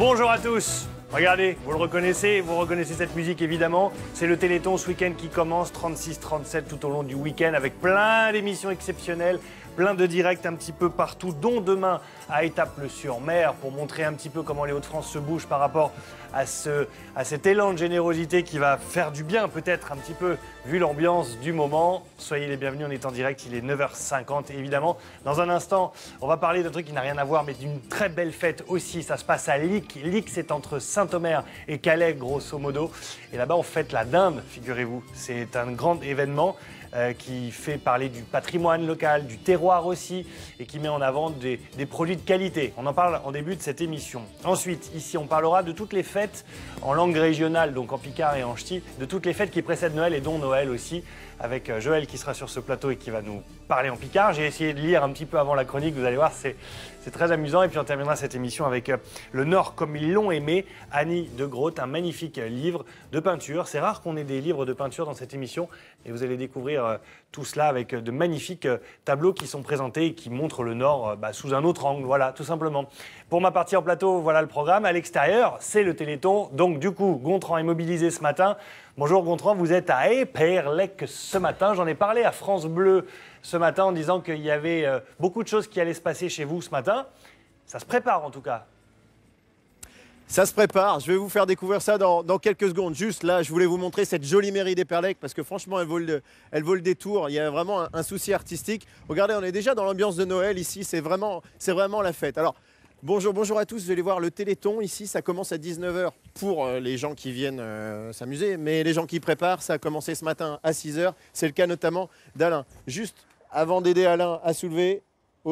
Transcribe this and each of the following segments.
Bonjour à tous. Regardez, vous reconnaissez cette musique évidemment. C'est le Téléthon ce week-end qui commence, 36-37 tout au long du week-end avec plein d'émissions exceptionnelles, plein de directs un petit peu partout, dont demain à Étaples-sur-Mer pour montrer un petit peu comment les Hauts-de-France se bougent par rapport à cet élan de générosité qui va faire du bien peut-être un petit peu vu l'ambiance du moment. Soyez les bienvenus, on est en direct, il est 9h50 et évidemment. Dans un instant, on va parler d'un truc qui n'a rien à voir mais d'une très belle fête aussi. Ça se passe à Licques. Licques, c'est entre Saint-Omer et Calais grosso modo. Et là-bas, on fête la dinde, figurez-vous. C'est un grand événement qui fait parler du patrimoine local, du terroir aussi, et qui met en avant des produits de qualité. On en parle en début de cette émission. Ensuite, ici, on parlera de toutes les fêtes en langue régionale, donc en picard et en ch'ti, de toutes les fêtes qui précèdent Noël et dont Noël aussi, avec Joël qui sera sur ce plateau et qui va nous parler en picard. J'ai essayé de lire un petit peu avant la chronique, vous allez voir, c'est très amusant. Et puis on terminera cette émission avec Le Nord comme ils l'ont aimé, Annie de Groot, un magnifique livre de peinture. C'est rare qu'on ait des livres de peinture dans cette émission et vous allez découvrir tout cela avec de magnifiques tableaux qui sont présentés et qui montrent le Nord sous un autre angle, voilà, tout simplement. Pour ma partie en plateau, voilà le programme. À l'extérieur, c'est le Téléthon. Donc du coup, Gontran est mobilisé ce matin. Bonjour Gontran, vous êtes à Épernay ce matin. J'en ai parlé à France Bleu ce matin en disant qu'il y avait beaucoup de choses qui allaient se passer chez vous ce matin. Ça se prépare en tout cas. Ça se prépare, je vais vous faire découvrir ça dans quelques secondes. Juste là, je voulais vous montrer cette jolie mairie d'Épernay parce que franchement, elle vaut le détour. Il y a vraiment un souci artistique. Regardez, on est déjà dans l'ambiance de Noël ici, c'est vraiment la fête. Alors, bonjour à tous, vous allez voir le Téléthon ici, ça commence à 19h pour les gens qui viennent s'amuser, mais les gens qui préparent, ça a commencé ce matin à 6h. C'est le cas notamment d'Alain. Juste avant d'aider Alain à soulever,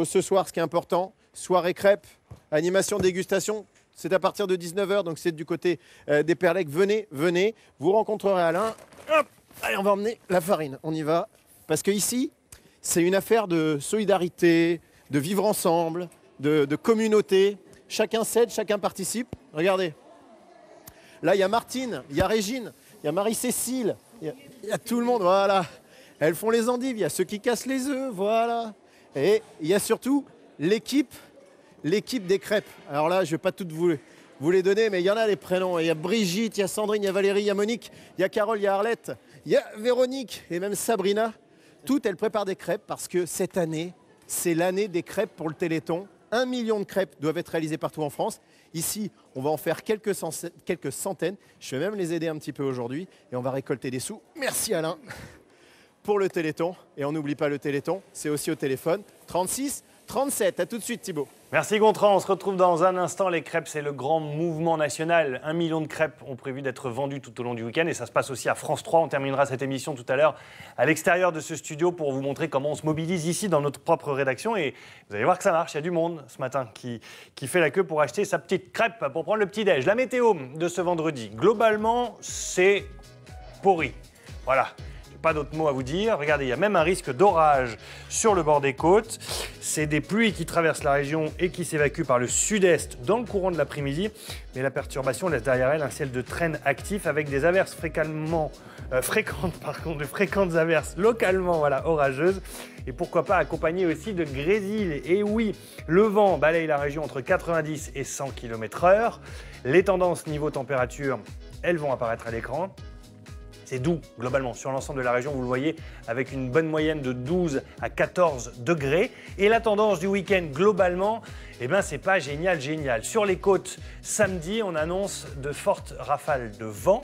ce soir, ce qui est important, soirée crêpes, animation dégustation. C'est à partir de 19h, donc c'est du côté d'Épernay. Venez, vous rencontrerez Alain. Hop, allez, on va emmener la farine, on y va. Parce que ici, c'est une affaire de solidarité, de vivre ensemble, de communauté. Chacun s'aide, chacun participe. Regardez. Là, il y a Martine, il y a Régine, il y a Marie-Cécile, il y a tout le monde, voilà. Elles font les endives, il y a ceux qui cassent les œufs, voilà. Et il y a surtout l'équipe des crêpes. Alors là, je ne vais pas toutes vous les donner, mais il y en a les prénoms. Il y a Brigitte, il y a Sandrine, il y a Valérie, il y a Monique, il y a Carole, il y a Arlette, il y a Véronique et même Sabrina. Toutes, elles préparent des crêpes parce que cette année, c'est l'année des crêpes pour le Téléthon. 1 million de crêpes doivent être réalisées partout en France. Ici, on va en faire quelques centaines. Je vais même les aider un petit peu aujourd'hui et on va récolter des sous. Merci Alain pour le Téléthon. Et on n'oublie pas le Téléthon, c'est aussi au téléphone. 36 37. À tout de suite Thibaut. Merci Gontran, on se retrouve dans un instant. Les crêpes, c'est le grand mouvement national. 1 million de crêpes ont prévu d'être vendues tout au long du week-end et ça se passe aussi à France 3. On terminera cette émission tout à l'heure à l'extérieur de ce studio pour vous montrer comment on se mobilise ici dans notre propre rédaction. Et vous allez voir que ça marche, il y a du monde ce matin qui fait la queue pour acheter sa petite crêpe pour prendre le petit-déj. La météo de ce vendredi, globalement, c'est pourri. Voilà. Pas d'autres mots à vous dire. Regardez, il y a même un risque d'orage sur le bord des côtes. C'est des pluies qui traversent la région et qui s'évacuent par le sud-est dans le courant de l'après-midi. Mais la perturbation laisse derrière elle un ciel de traîne actif avec des averses de fréquentes averses localement orageuses. Et pourquoi pas accompagnées aussi de grésil. Et oui, le vent balaye la région entre 90 et 100 km/h. Les tendances niveau température, elles vont apparaître à l'écran. C'est doux, globalement, sur l'ensemble de la région, vous le voyez, avec une bonne moyenne de 12 à 14 degrés. Et la tendance du week-end, globalement, c'est pas génial. Sur les côtes, samedi, on annonce de fortes rafales de vent,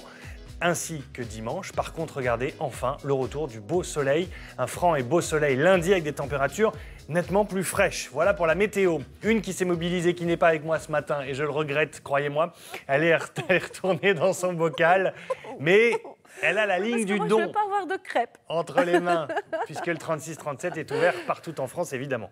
ainsi que dimanche. Par contre, regardez, enfin, le retour du beau soleil. Un franc et beau soleil lundi avec des températures nettement plus fraîches. Voilà pour la météo. Une qui s'est mobilisée, qui n'est pas avec moi ce matin, et je le regrette, croyez-moi. Elle est retournée dans son bocal, mais elle a la ligne du don je ne veux pas avoir de crêpes entre les mains, puisque le 36-37 est ouvert partout en France, évidemment.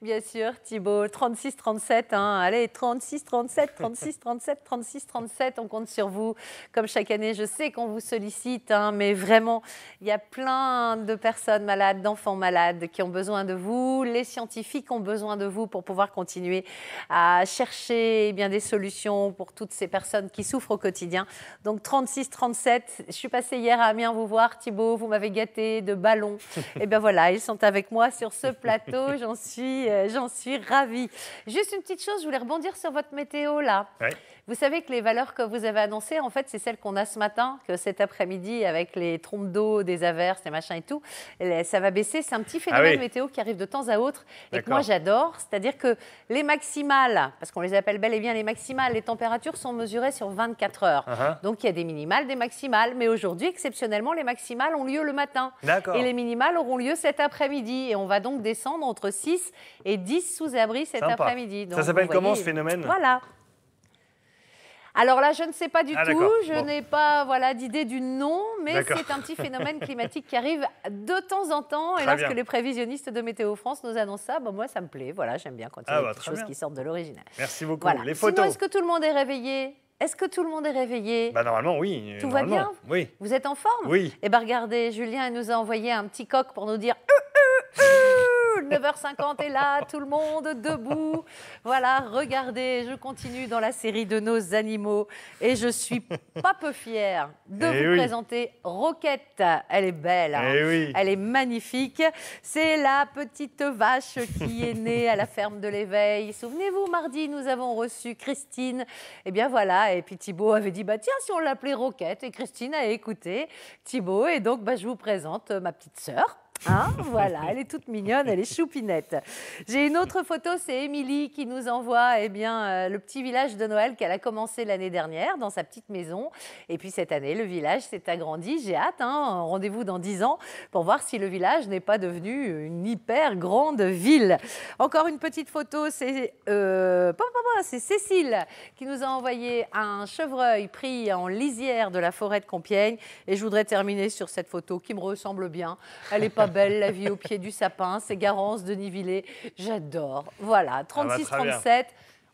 Bien sûr, Thibaut, 36-37, allez, 36-37, 36-37, 36-37, on compte sur vous. Comme chaque année, je sais qu'on vous sollicite, mais vraiment, il y a plein de personnes malades, d'enfants malades qui ont besoin de vous. Les scientifiques ont besoin de vous pour pouvoir continuer à chercher des solutions pour toutes ces personnes qui souffrent au quotidien. Donc 36-37, je suis passée hier à Amiens vous voir, Thibaut, vous m'avez gâté de ballons. Et bien voilà, ils sont avec moi sur ce plateau, j'en suis j'en suis ravie. Juste une petite chose, je voulais rebondir sur votre météo là. Ouais. Vous savez que les valeurs que vous avez annoncées, en fait, c'est celles qu'on a ce matin, que cet après-midi, avec les trompes d'eau, des averses, les machins et tout, ça va baisser. C'est un petit phénomène météo qui arrive de temps à autre et que moi j'adore. C'est-à-dire que les maximales, parce qu'on les appelle bel et bien les maximales, les températures sont mesurées sur 24 heures. Donc il y a des minimales, des maximales. Mais aujourd'hui, exceptionnellement, les maximales ont lieu le matin. Et les minimales auront lieu cet après-midi. Et on va donc descendre entre 6 et 10 sous-abri cet après-midi. Ça s'appelle comment ce phénomène? Voilà. Alors là, je ne sais pas du tout, je n'ai pas d'idée du nom, mais c'est un petit phénomène climatique qui arrive de temps en temps. Et lorsque les prévisionnistes de Météo France nous annoncent ça, moi ça me plaît, j'aime bien quand il y a des choses qui sortent de l'original. Merci beaucoup. Les photos. Sinon, est-ce que tout le monde est réveillé? Est-ce que tout le monde est réveillé? Normalement, oui. Tout va bien? Oui. Vous êtes en forme? Oui. Eh bien, regardez, Julien nous a envoyé un petit coq pour nous dire 9h50 est là, tout le monde debout. Voilà, regardez, je continue dans la série de nos animaux et je suis pas peu fière de vous présenter Roquette. Elle est belle, elle est magnifique. C'est la petite vache qui est née à la ferme de l'Éveil. Souvenez-vous, mardi, nous avons reçu Christine. Et bien voilà, et puis Thibaut avait dit, tiens, si on l'appelait Roquette. Et Christine a écouté Thibaut. Et donc, je vous présente ma petite sœur. Voilà, elle est toute mignonne, elle est choupinette. J'ai une autre photo, c'est Émilie qui nous envoie le petit village de Noël qu'elle a commencé l'année dernière dans sa petite maison. Et puis cette année, le village s'est agrandi. J'ai hâte, rendez-vous dans 10 ans pour voir si le village n'est pas devenu une hyper grande ville. Encore une petite photo, c'est Cécile qui nous a envoyé un chevreuil pris en lisière de la forêt de Compiègne. Et je voudrais terminer sur cette photo qui me ressemble bien. Elle n'est pas belle, la vie au pied du sapin, c'est Garance, Denis-Villers, j'adore. Voilà, 36-37,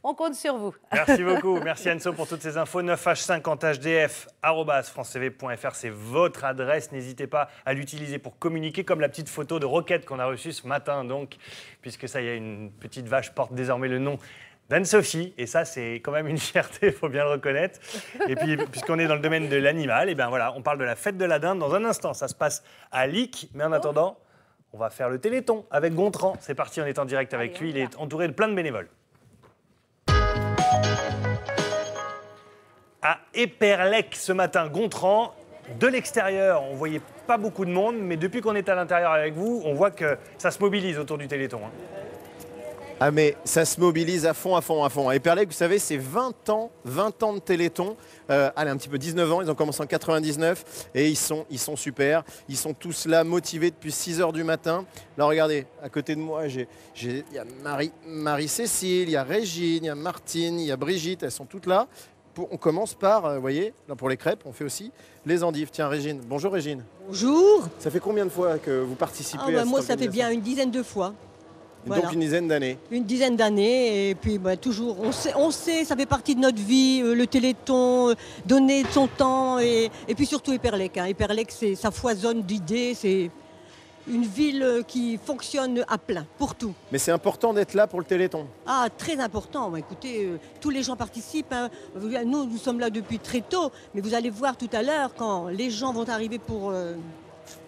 on compte sur vous. Merci beaucoup, merci Anso pour toutes ces infos. 9h50hdf@francetv.fr, c'est votre adresse. N'hésitez pas à l'utiliser pour communiquer, comme la petite photo de Roquette qu'on a reçue ce matin, donc, puisque ça y est, une petite vache porte désormais le nom d'Anne-Sophie, et ça c'est quand même une fierté, il faut bien le reconnaître. Et puis puisqu'on est dans le domaine de l'animal, et bien voilà, on parle de la fête de la dinde dans un instant. Ça se passe à Lic, mais en attendant, on va faire le Téléthon avec Gontran. C'est parti, on est en direct avec lui, il est entouré de plein de bénévoles. À Éperlec ce matin, Gontran, de l'extérieur, on ne voyait pas beaucoup de monde, mais depuis qu'on est à l'intérieur avec vous, on voit que ça se mobilise autour du Téléthon. Ah mais ça se mobilise à fond. À Éperlec, vous savez, c'est 20 ans de Téléthon. Allez, un petit peu 19 ans, ils ont commencé en 99 et ils sont super. Ils sont tous là, motivés depuis 6 h du matin. Là, regardez, à côté de moi, il y a Marie-Cécile, il y a Régine, il y a Martine, il y a Brigitte, elles sont toutes là. On commence par, vous voyez, là pour les crêpes, on fait aussi les endives. Tiens, Régine. Bonjour Régine. Bonjour. Ça fait combien de fois que vous participez à cette Moi, ça fait organisation? bien une dizaine de fois. Donc une dizaine d'années. Une dizaine d'années et puis toujours, on sait, ça fait partie de notre vie, le Téléthon, donner de son temps et puis surtout Éperlec. Éperlec, ça foisonne d'idées, c'est une ville qui fonctionne à plein pour tout. Mais c'est important d'être là pour le Téléthon. Ah, très important. Écoutez, tous les gens participent. Nous sommes là depuis très tôt, mais vous allez voir tout à l'heure quand les gens vont arriver pour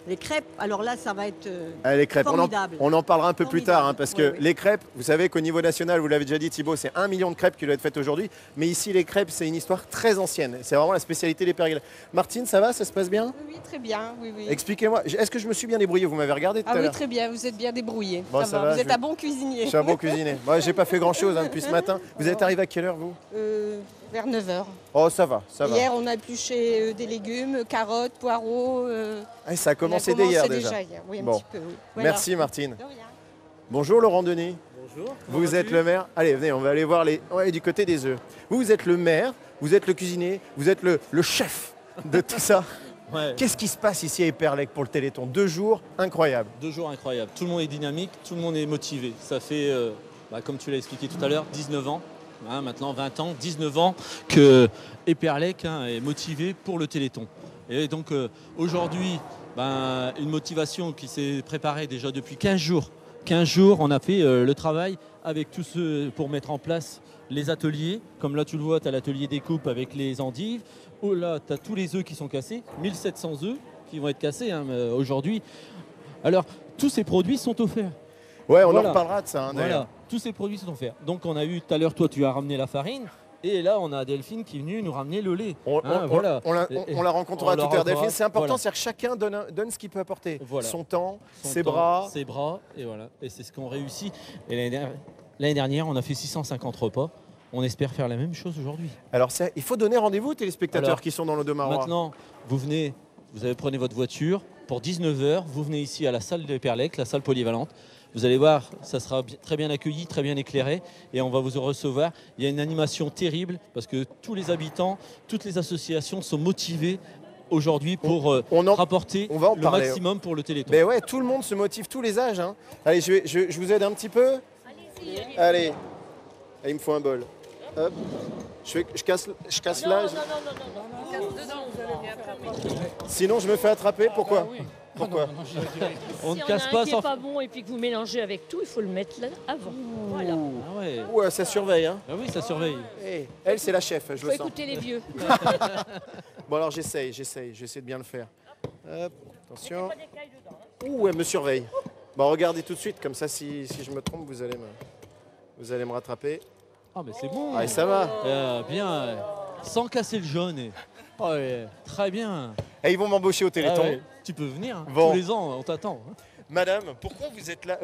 les crêpes, alors là, ça va être les crêpes, formidable. On en parlera un peu plus tard, parce que les crêpes, vous savez qu'au niveau national, vous l'avez déjà dit Thibaut, c'est 1 million de crêpes qui doivent être faites aujourd'hui. Mais ici, les crêpes, c'est une histoire très ancienne. C'est vraiment la spécialité des Périgueux. Martine, ça va? Ça se passe bien? Oui, très bien. Oui. Expliquez-moi, est-ce que je me suis bien débrouillé? Vous m'avez regardé tout à l'heure? Oui, très bien, vous êtes bien débrouillé. Bon, ça va, vous êtes un bon cuisinier. Je suis un bon cuisinier. Moi, j'ai pas fait grand-chose depuis ce matin. Vous êtes arrivé à quelle heure, vous? Vers 9 h. Oh, ça va. Hier, on a épluché des légumes, carottes, poireaux. Ça a commencé dès hier déjà. Hier. Oui, un bon. petit peu, oui. Voilà. Merci Martine. De rien. Bonjour Laurent Denis. Bonjour. Vous êtes le maire. Allez, venez, on va aller voir du côté des œufs. Vous êtes le maire, vous êtes le cuisinier, vous êtes le chef de tout ça. Ouais. Qu'est-ce qui se passe ici à Éperlec pour le Téléthon? 2 jours incroyables. 2 jours incroyables. Tout le monde est dynamique, tout le monde est motivé. Ça fait, comme tu l'as expliqué tout à l'heure, 19 ans. Maintenant 20 ans, 19 ans que Éperlec est motivé pour le Téléthon. Et donc aujourd'hui, une motivation qui s'est préparée déjà depuis 15 jours. 15 jours, on a fait le travail avec tous ceux pour mettre en place les ateliers. Comme là tu le vois, tu as l'atelier découpe avec les endives. Oh là, tu as tous les œufs qui sont cassés, 1700 œufs qui vont être cassés aujourd'hui. Alors tous ces produits sont offerts. Ouais, on Voilà. en reparlera de ça, hein, d'ailleurs. Voilà, tous ces produits sont faits. Donc on a eu tout à l'heure, toi tu as ramené la farine. Et là, on a Delphine qui est venue nous ramener le lait. Voilà. On la rencontrera On la tout à l'heure, Delphine. rencontrera, C'est important, voilà. c'est-à-dire que chacun donne ce qu'il peut apporter. Voilà. Son temps, Son ses temps, bras. ses bras, et voilà. Et c'est ce qu'on réussit. Et l'année dernière, on a fait 650 repas. On espère faire la même chose aujourd'hui. Alors, il faut donner rendez-vous aux téléspectateurs Alors, qui sont dans le Domarois. Maintenant, vous venez, prenez votre voiture. Pour 19 h, vous venez ici à la salle de Perlec, la salle polyvalente. Vous allez voir, ça sera très bien accueilli, très bien éclairé et on va vous recevoir. Il y a une animation terrible parce que tous les habitants, toutes les associations sont motivées aujourd'hui pour rapporter le maximum pour le Téléthon. Ben ouais, tout le monde se motive, tous les âges. Hein. Allez, je vous aide un petit peu. Allez, il me faut un bol. Hop. Je casse là. Sinon, je me fais attraper. Pourquoi? Pourquoi? On ne Si casse on a pas un qui sans. n'est pas bon et puis que vous mélangez avec tout, il faut le mettre là avant. Voilà. Ah ouais. Ouais, ça surveille. Hein. Ah oui, ça surveille. Hey, elle, c'est la chef, je Il faut le sens. écouter les vieux. Bon, alors j'essaie de bien le faire. Hop, attention. Ouh, elle me surveille. Bon, regardez tout de suite, comme ça, si je me trompe, vous allez me rattraper. Ah, mais c'est bon. Ah, et ça va. Bien, sans casser le jaune. Ah ouais, très bien. Et ils vont m'embaucher au Téléthon. Ah ouais, tu peux venir, hein. Bon. Tous les ans, on t'attend. Hein. Madame, pourquoi vous êtes là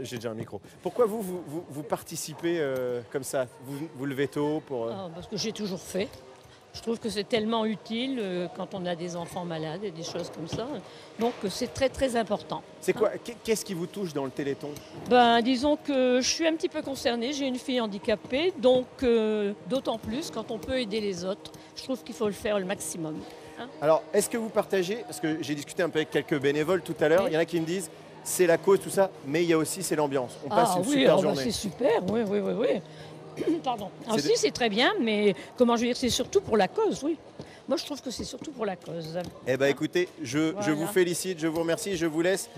j'ai déjà un micro. Pourquoi vous participez comme ça? Vous levez tôt pour... Ah, parce que j'ai toujours fait. Je trouve que c'est tellement utile quand on a des enfants malades et des choses comme ça. Donc c'est très très important. C'est quoi? Qu'est-ce qui vous touche dans le Téléthon? Ben, disons que je suis un petit peu concernée. J'ai une fille handicapée, donc d'autant plus quand on peut aider les autres. Je trouve qu'il faut le faire le maximum. Hein. Alors, est-ce que vous partagez, parce que j'ai discuté un peu avec quelques bénévoles tout à l'heure, Oui. il y en a qui me disent c'est la cause, tout ça, mais il y a aussi c'est l'ambiance. On passe une super journée. C'est super, oui. Pardon. Alors C'est si, c'est très bien, mais comment je veux dire, c'est surtout pour la cause, oui. Moi, je trouve que c'est surtout pour la cause. Eh bien, écoutez, je Voilà. vous félicite, je vous remercie, je vous laisse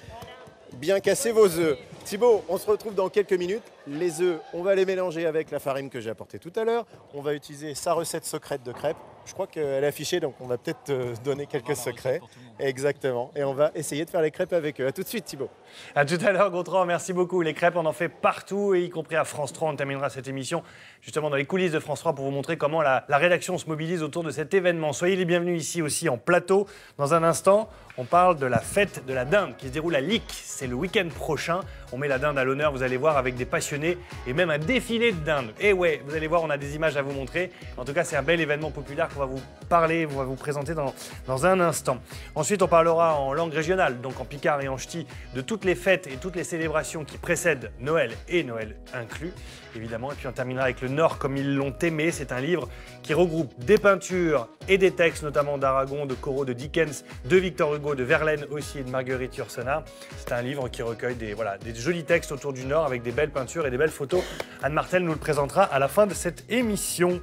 bien casser vos œufs. Thibaut, on se retrouve dans quelques minutes. Les œufs, on va les mélanger avec la farine que j'ai apportée tout à l'heure. On va utiliser sa recette secrète de crêpes. Je crois qu'elle est affichée, donc on va peut-être donner quelques secrets. Exactement. Et on va essayer de faire les crêpes avec eux. A tout de suite, Thibaut. À tout à l'heure, Gontran, merci beaucoup. Les crêpes, on en fait partout, et y compris à France 3. On terminera cette émission justement dans les coulisses de France 3 pour vous montrer comment la rédaction se mobilise autour de cet événement. Soyez les bienvenus ici aussi en plateau. Dans un instant, on parle de la fête de la dinde qui se déroule à Lic. C'est le week-end prochain. On met la dinde à l'honneur, vous allez voir, avec des passionnés et même un défilé de dinde. Et ouais, vous allez voir, on a des images à vous montrer. En tout cas, c'est un bel événement populaire qu'on va vous parler, on va vous présenter dans un instant. Ensuite, on parlera en langue régionale, donc en picard et en ch'ti, de toutes les fêtes et toutes les célébrations qui précèdent Noël et Noël inclus, évidemment. Et puis on terminera avec le Nord comme ils l'ont aimé. C'est un livre qui regroupe des peintures et des textes, notamment d'Aragon, de Corot, de Dickens, de Victor Hugo, de Verlaine aussi et de Marguerite Yourcenar. C'est un livre qui recueille des jolis textes autour du Nord avec des belles peintures et des belles photos. Anne Martel nous le présentera à la fin de cette émission.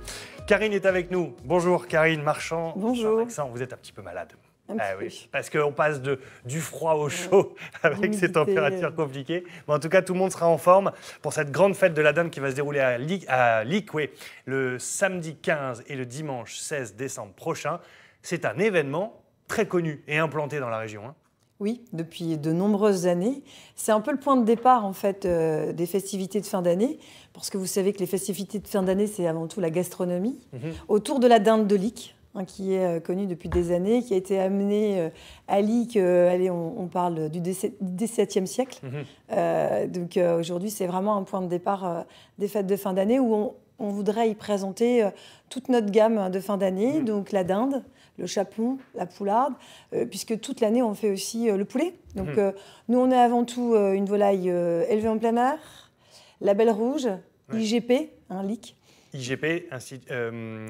Karine est avec nous. Bonjour Karine Marchand. Bonjour. Alexandre, vous êtes un petit peu malade. Un petit Oui, peu. parce qu'on passe du froid au chaud avec ces L'humidité, températures compliquées. Mais en tout cas, tout le monde sera en forme pour cette grande fête de la dinde qui va se dérouler à Lic, oui, le samedi 15 et le dimanche 16 décembre prochain. C'est un événement très connu et implanté dans la région. Hein. Oui, depuis de nombreuses années. C'est un peu le point de départ en fait des festivités de fin d'année, parce que vous savez que les festivités de fin d'année, c'est avant tout la gastronomie. Autour de la dinde de Lic, qui est connue depuis des années, qui a été amenée à Lic, allez, on parle du XVIIe siècle. Donc aujourd'hui, c'est vraiment un point de départ des fêtes de fin d'année où on voudrait y présenter toute notre gamme de fin d'année, donc la dinde, le chapon, la poularde, puisque toute l'année, on fait aussi le poulet. Donc nous, on est avant tout une volaille élevée en plein air, label rouge, IGP, Lic. IGP,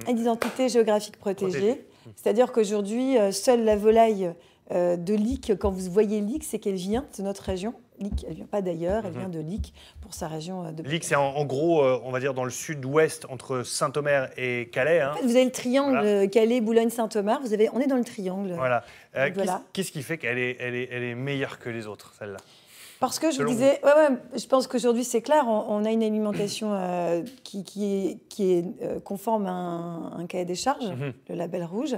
Identité géographique protégée. C'est-à-dire qu'aujourd'hui, seule la volaille de Lic, quand vous voyez Lic, c'est qu'elle vient de notre région. Lic, elle ne vient pas d'ailleurs, elle vient de Lic pour sa région de Lic, c'est en gros, on va dire, dans le sud-ouest, entre Saint-Omer et Calais. Hein. En fait, vous avez le triangle Voilà. Calais, Boulogne, Saint-Omer. On est dans le triangle. Voilà. Voilà. Qu'est-ce qui fait qu'elle est meilleure que les autres, celle-là? Parce que je Selon disais, je pense qu'aujourd'hui c'est clair, on a une alimentation qui est conforme à un cahier des charges, le label rouge.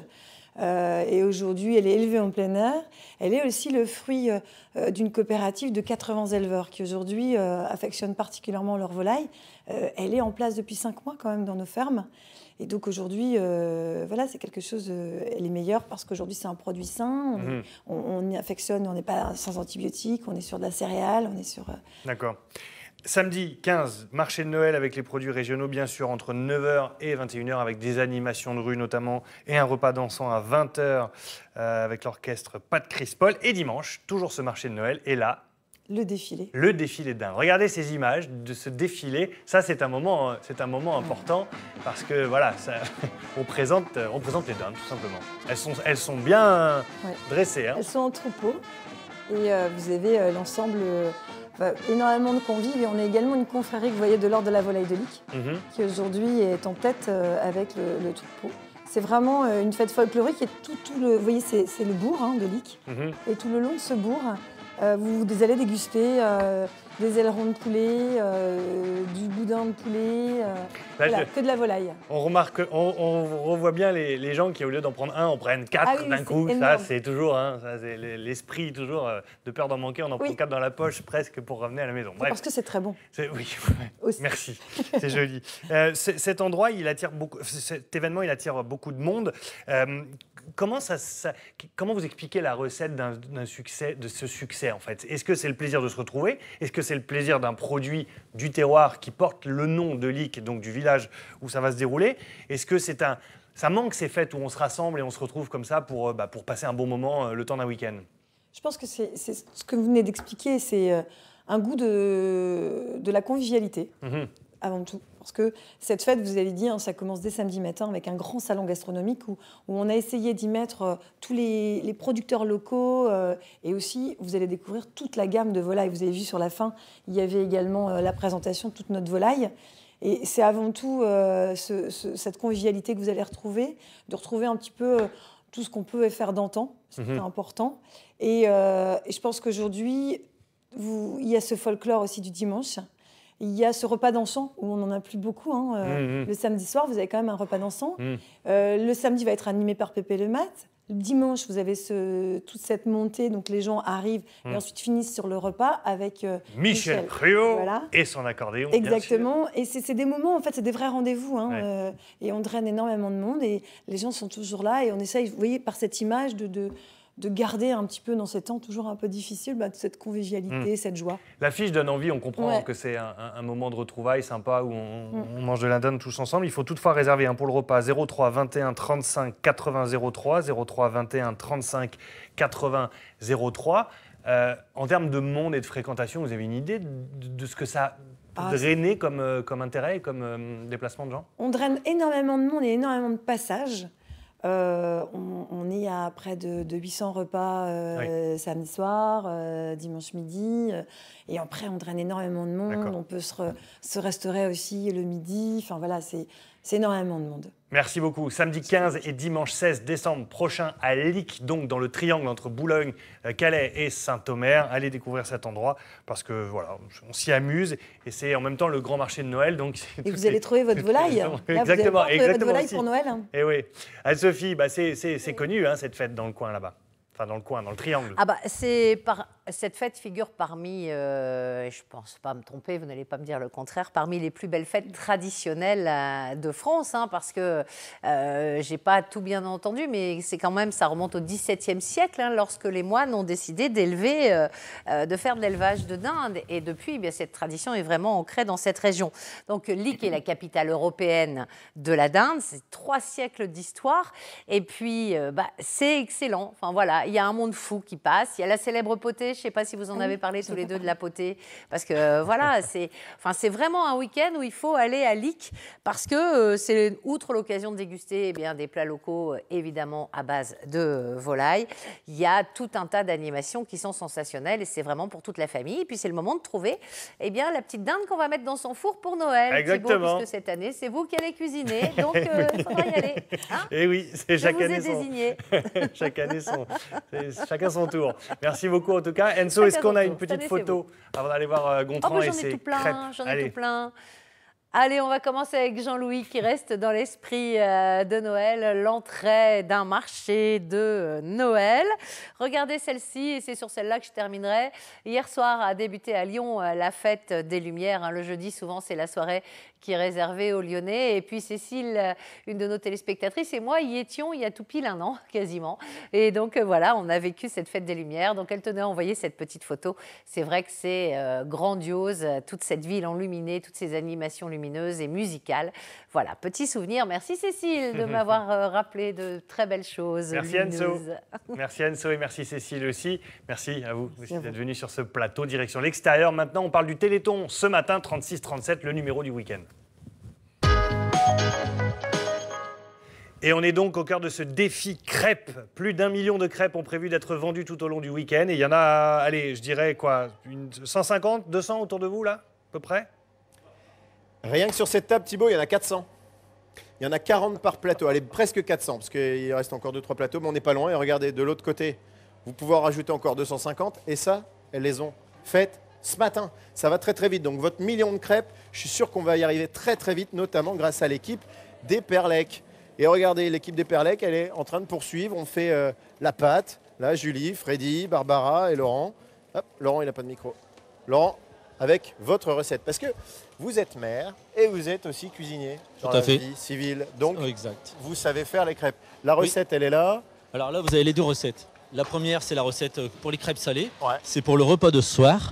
Et aujourd'hui, elle est élevée en plein air. Elle est aussi le fruit d'une coopérative de 80 éleveurs qui aujourd'hui affectionnent particulièrement leurs volailles. Elle est en place depuis 5 mois quand même dans nos fermes. Et donc aujourd'hui, voilà, c'est quelque chose, elle est meilleure parce qu'aujourd'hui c'est un produit sain, on y affectionne, on n'est pas sans antibiotiques, on est sur de la céréale, on est sur... D'accord. Samedi 15, marché de Noël avec les produits régionaux, bien sûr, entre 9h et 21h, avec des animations de rue notamment, et un repas dansant à 20h avec l'orchestre Pat Chris Paul. Et dimanche, toujours ce marché de Noël, et là, le défilé. Le défilé de dinde. Regardez ces images de ce défilé. Ça, c'est un moment important parce que voilà, ça, on présente les dindes tout simplement. Elles sont bien dressées. Hein. Elles sont en troupeau et vous avez l'ensemble, énormément de convives. Et on a également une confrérie, vous voyez, de l'ordre de la volaille de Licques, qui aujourd'hui est en tête avec le troupeau. C'est vraiment une fête folklorique et vous voyez, c'est le bourg de Licques. Et tout le long de ce bourg, vous allez déguster des ailerons de poulet, du boudin de poulet, que de la volaille. On remarque, on revoit bien les gens qui, au lieu d'en prendre un, en prennent 4 d'un coup. Ça, c'est toujours l'esprit toujours de peur d'en manquer. On en prend 4 dans la poche presque pour ramener à la maison. Bref. Parce que c'est très bon. Oui, merci, c'est joli. Cet endroit, cet événement, il attire beaucoup de monde. Comment vous expliquez la recette de ce succès en fait? Est-ce que c'est le plaisir de se retrouver? Est-ce que c'est le plaisir d'un produit du terroir qui porte le nom de Licques, donc du village où ça va se dérouler? Est-ce que ça manque ces fêtes où on se rassemble et on se retrouve comme ça pour passer un bon moment le temps d'un week-end? Je pense que c'est ce que vous venez d'expliquer, c'est un goût de la convivialité avant tout. Parce que cette fête, vous avez dit, ça commence dès samedi matin avec un grand salon gastronomique où on a essayé d'y mettre tous les producteurs locaux et aussi, vous allez découvrir toute la gamme de volailles. Vous avez vu sur la fin, il y avait également la présentation de toute notre volaille. Et c'est avant tout cette convivialité que vous allez retrouver, de retrouver un petit peu tout ce qu'on peut faire d'antan, c'est important. Et je pense qu'aujourd'hui, il y a ce folklore aussi du dimanche. Il y a ce repas dansant où on n'en a plus beaucoup. Le samedi soir, vous avez quand même un repas dansant. Le samedi va être animé par Pépé Le Mat. Le dimanche, vous avez toute cette montée, donc les gens arrivent et ensuite finissent sur le repas avec Michel Cruau et son accordéon. Exactement. Et c'est des moments, en fait, c'est des vrais rendez-vous. Et on draine énormément de monde et les gens sont toujours là. Et on essaye, vous voyez, par cette image de garder un petit peu dans ces temps toujours un peu difficiles, cette convivialité, cette joie. L'affiche donne envie, on comprend que c'est un moment de retrouvailles sympa où on mange de la dinde tous ensemble. Il faut toutefois réserver pour le repas 03 21 35 80 03, 03 21 35 80 03. En termes de monde et de fréquentation, vous avez une idée de ce que ça a drainé comme intérêt et comme déplacement de gens? On draine énormément de monde et énormément de passages. On est à près de 800 repas samedi soir, dimanche midi. Et après, on draine énormément de monde. On peut se restaurer aussi le midi. Enfin voilà, c'est énormément de monde. Merci beaucoup. Samedi 15 et dimanche 16 décembre prochain à Licques, donc dans le triangle entre Boulogne, Calais et Saint-Omer. Allez découvrir cet endroit parce que voilà, on s'y amuse et c'est en même temps le grand marché de Noël. Donc et vous allez trouver votre volaille. Là, exactement, vous allez trouver votre volaille pour Noël. Et oui. Anne-Sophie, c'est connu cette fête dans le coin là-bas. Enfin, dans le coin, dans le triangle. Cette fête figure parmi, je ne pense pas me tromper, vous n'allez pas me dire le contraire, parmi les plus belles fêtes traditionnelles de France, parce que je n'ai pas tout bien entendu, mais c'est quand même, ça remonte au XVIIe siècle, lorsque les moines ont décidé d'élever, de faire de l'élevage de dinde. Et depuis, cette tradition est vraiment ancrée dans cette région. Donc, Licques est la capitale européenne de la dinde, c'est 3 siècles d'histoire. Et puis, c'est excellent. Enfin, voilà. Il y a un monde fou qui passe. Il y a la célèbre potée. Je ne sais pas si vous en avez parlé tous les deux de la potée. Parce que voilà, c'est vraiment un week-end où il faut aller à Licques. Parce que c'est, outre l'occasion de déguster des plats locaux, évidemment, à base de volaille, il y a tout un tas d'animations qui sont sensationnelles. Et c'est vraiment pour toute la famille. Et puis, c'est le moment de trouver la petite dinde qu'on va mettre dans son four pour Noël. Exactement. Thibaut, puisque cette année, c'est vous qui allez cuisiner. Donc, il faudra y aller. Et oui, c'est chaque année désigné. Chacun son tour. Merci beaucoup en tout cas. Enzo, est-ce qu'on a une petite photo avant d'aller voir Gontran et ses crêpes? J'en ai tout plein. Allez, on va commencer avec Jean-Louis qui reste dans l'esprit de Noël, l'entrée d'un marché de Noël. Regardez celle-ci et c'est sur celle-là que je terminerai. Hier soir a débuté à Lyon la fête des Lumières. Hein. Le jeudi, souvent, c'est la soirée qui est réservée aux Lyonnais. Et puis Cécile, une de nos téléspectatrices, et moi y étions il y a tout pile un an, quasiment. Et donc voilà, on a vécu cette fête des Lumières. Donc elle tenait à envoyer cette petite photo. C'est vrai que c'est grandiose, toute cette ville enluminée, toutes ces animations lumineuses et musicales. Voilà, petit souvenir. Merci Cécile de m'avoir rappelé de très belles choses. Merci Anso. lumineuses. Merci Anso et merci Cécile aussi. Merci à vous aussi d'être venus sur ce plateau, direction l'extérieur. Maintenant, on parle du Téléthon ce matin, 36-37, le numéro du week-end. Et on est donc au cœur de ce défi crêpes. Plus d'1 million de crêpes ont prévu d'être vendues tout au long du week-end. Et il y en a, allez, je dirais quoi, 150, 200 autour de vous, là, à peu près? Rien que sur cette table, Thibaut, il y en a 400. Il y en a 40 par plateau. Allez, presque 400, parce qu'il reste encore 2-3 plateaux, mais on n'est pas loin. Et regardez, de l'autre côté, vous pouvez en rajouter encore 250. Et ça, elles les ont faites ce matin. Ça va très très vite. Donc votre million de crêpes, je suis sûr qu'on va y arriver très très vite, notamment grâce à l'équipe des Perlec. Et regardez, l'équipe des Perlec, elle est en train de poursuivre. On fait la pâte. Là, Julie, Freddy, Barbara et Laurent. Hop, Laurent, il n'a pas de micro. Laurent, avec votre recette. Parce que vous êtes maire et vous êtes aussi cuisinier dans la vie civile. Donc, Exact. vous savez faire les crêpes. La recette, elle est là. Alors là, vous avez les deux recettes. La première, c'est la recette pour les crêpes salées. Ouais. C'est pour le repas de ce soir.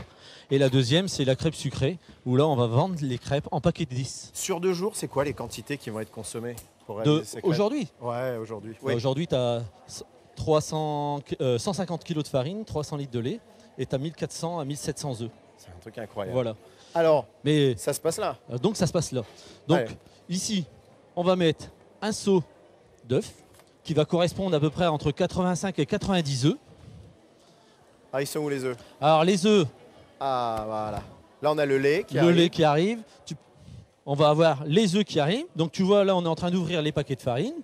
Et la deuxième, c'est la crêpe sucrée, où là, on va vendre les crêpes en paquet de 10. Sur 2 jours, c'est quoi les quantités qui vont être consommées pour réaliser ces crêpes? Aujourd'hui. Ouais, aujourd'hui. Bah, aujourd'hui, tu as 150 kg de farine, 300 litres de lait, et tu as 1400 à 1700 œufs. C'est un truc incroyable. Voilà. Alors, Mais, ça se passe là. donc, ça se passe là. Donc, Ouais. ici, on va mettre un seau d'œufs, qui va correspondre à peu près entre 85 et 90 œufs. Ah, ils sont où les œufs? Alors, les œufs, Ah, voilà. Là, on a le lait qui le arrive. lait qui arrive. On va avoir les œufs qui arrivent. Donc tu vois, là, on est en train d'ouvrir les paquets de farine.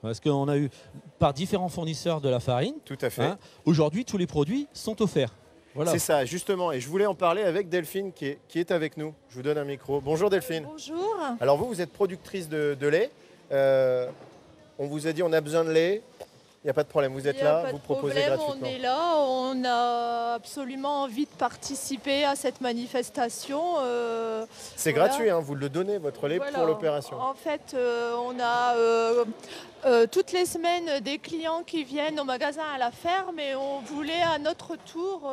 Parce qu'on a eu par différents fournisseurs de la farine. Tout à fait. Hein. Aujourd'hui, tous les produits sont offerts. Voilà. C'est ça, justement. Et je voulais en parler avec Delphine qui est avec nous. Je vous donne un micro. Bonjour Delphine. Bonjour. Alors vous êtes productrice de lait. On vous a dit on a besoin de lait. Il n'y a pas de problème. Vous êtes là, vous proposez gratuitement. On est là, on a absolument envie de participer à cette manifestation. C'est voilà. gratuit, hein, vous le donnez, votre lait, Voilà. pour l'opération. En fait, on a toutes les semaines des clients qui viennent au magasin à la ferme et on voulait à notre tour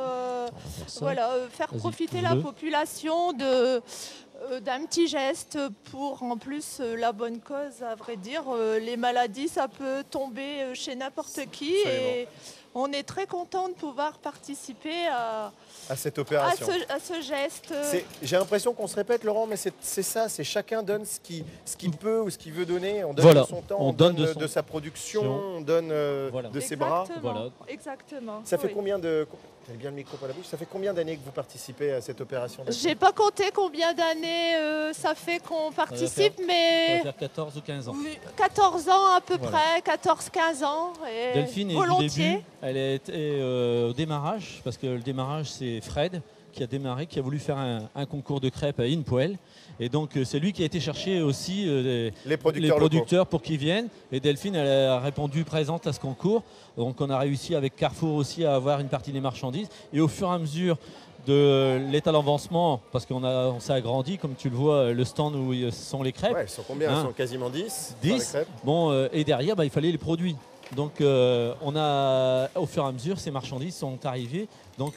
faire Vas-y, profiter la ouvre-le. population d'un petit geste pour en plus la bonne cause, à vrai dire. Les maladies, ça peut tomber chez n'importe qui et on est très content de pouvoir participer à cette opération. à ce geste. J'ai l'impression qu'on se répète, Laurent, mais c'est ça, c'est chacun donne ce qu'il peut ou ce qu'il veut donner. On donne Voilà. de son temps, On on donne donne de de son- sa production, on donne Voilà. de ses bras. Voilà. Exactement. Ça fait oui. combien de... T'avais bien le micro pour la bouche. Ça fait combien d'années que vous participez à cette opération? J'ai pas compté combien d'années ça fait qu'on participe, Ça mais va faire 14 ou 15 ans. oui, 14 ans à peu Voilà. près, 14-15 ans. Et Delphine est du volontiers. début, elle était au démarrage, parce que le démarrage, c'est Fred qui a démarré, qui a voulu faire un concours de crêpes à Inpoel. Et donc, c'est lui qui a été chercher aussi Les producteurs pour qu'ils viennent. Et Delphine, elle a répondu présente à ce concours. Donc, on a réussi avec Carrefour aussi à avoir une partie des marchandises. Et au fur et à mesure de l'étal avancement, parce on s'est agrandi, comme tu le vois, le stand où sont les crêpes. Ouais, elles sont combien? Elles sont quasiment 10. 10. dans les crêpes. Bon, et derrière, il fallait les produits. Donc, on a, au fur et à mesure, ces marchandises sont arrivées. Donc,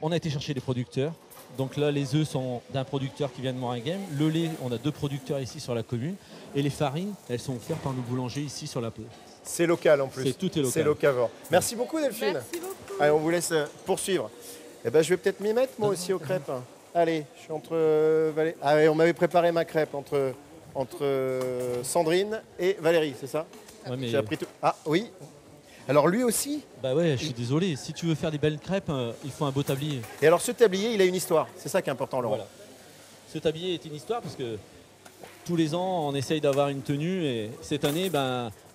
on a été chercher les producteurs. Donc là, les œufs sont d'un producteur qui vient de Moringhem. Le lait, on a 2 producteurs ici sur la commune. Et les farines, elles sont offertes par nos boulangers ici sur la place. C'est local en plus. Tout est local. C'est locavore. Merci beaucoup Delphine. Merci beaucoup. Allez, on vous laisse poursuivre. Eh ben, je vais peut-être m'y mettre moi aussi aux crêpes. Allez, je suis entre Valérie. Ah oui, on m'avait préparé ma crêpe entre Sandrine et Valérie, c'est ça? Ouais, mais... J'ai appris tout. Ah oui. Alors lui aussi. Bah ouais, je suis désolé. Si tu veux faire des belles crêpes, il faut un beau tablier. Et alors ce tablier, il a une histoire. C'est ça qui est important, Laurent. Voilà. Ce tablier est une histoire parce que tous les ans, on essaye d'avoir une tenue. Et cette année,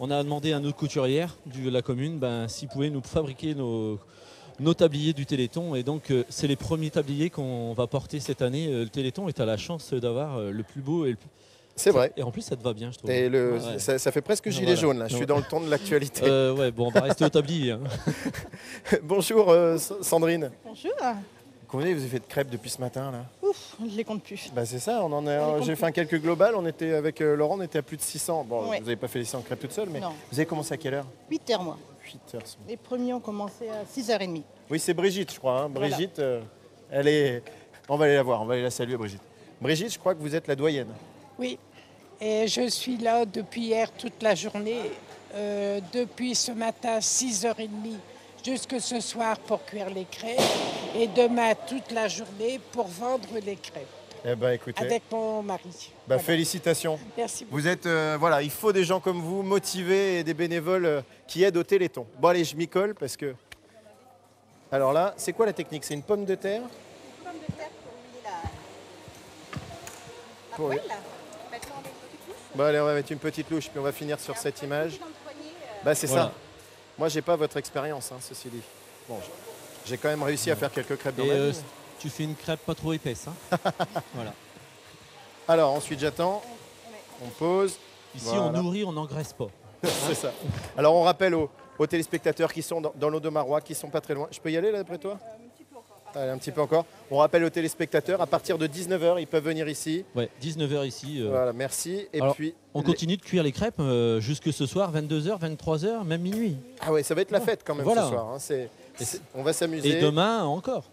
on a demandé à notre couturière de la commune s'ils pouvaient nous fabriquer nos tabliers du Téléthon. Et donc, c'est les premiers tabliers qu'on va porter cette année. Le Téléthon est à la chance d'avoir le plus beau et le plus... C'est vrai. Et en plus, ça te va bien, je trouve. Et Ouais. ça fait presque gilet jaune, là. Je suis dans le ton de l'actualité. Ouais, bon, on va rester au tablier. Hein. Bonjour, Sandrine. Bonjour. Combien vous avez fait de crêpes depuis ce matin, là? Ouf, je les compte plus. Bah c'est ça, j'ai fait un calcul global, on était avec Laurent, on était à plus de 600. Bon, Ouais. vous n'avez pas fait les 100 crêpes toute seule, mais Non. vous avez commencé à quelle heure? 8 heures, moi. 8 heures. Les premiers ont commencé à 6h30. Oui, c'est Brigitte, je crois. Hein. Brigitte, elle est... On va aller la voir, on va aller la saluer, Brigitte. Brigitte, je crois que vous êtes la doyenne. Oui, et je suis là depuis hier toute la journée, depuis ce matin 6h30 jusque ce soir pour cuire les crêpes et demain toute la journée pour vendre les crêpes Eh ben écoutez, avec mon mari. bah, Voilà. félicitations. Merci beaucoup. Vous êtes, voilà, il faut des gens comme vous, motivés et des bénévoles qui aident au Téléthon. Bon allez, je m'y colle parce que... Alors là, c'est quoi la technique? C'est une pomme de terre? Pomme de terre pour Pour- Bon allez, on va mettre une petite louche, puis on va finir sur cette image. Bah c'est Voilà. ça. Moi, j'ai pas votre expérience, hein, ceci dit. Bon, j'ai quand même réussi à faire quelques crêpes dans Et ma vie. tu fais une crêpe pas trop épaisse. Hein. Voilà. Alors ensuite, j'attends. On pose. Ici, Voilà. on nourrit, on n'engraisse pas. C'est ça. Alors on rappelle aux téléspectateurs qui sont dans l'Audomarois, qui sont pas très loin. Je peux y aller là d'après toi? Allez, un petit peu encore. On rappelle aux téléspectateurs, à partir de 19h, ils peuvent venir ici. Ouais, 19h ici. Voilà, merci. Et Alors, puis. on continue de cuire les crêpes jusque ce soir, 22h, 23h, même minuit. Ah ouais, ça va être la fête quand même Voilà. ce soir. Hein. On va s'amuser. Et demain encore.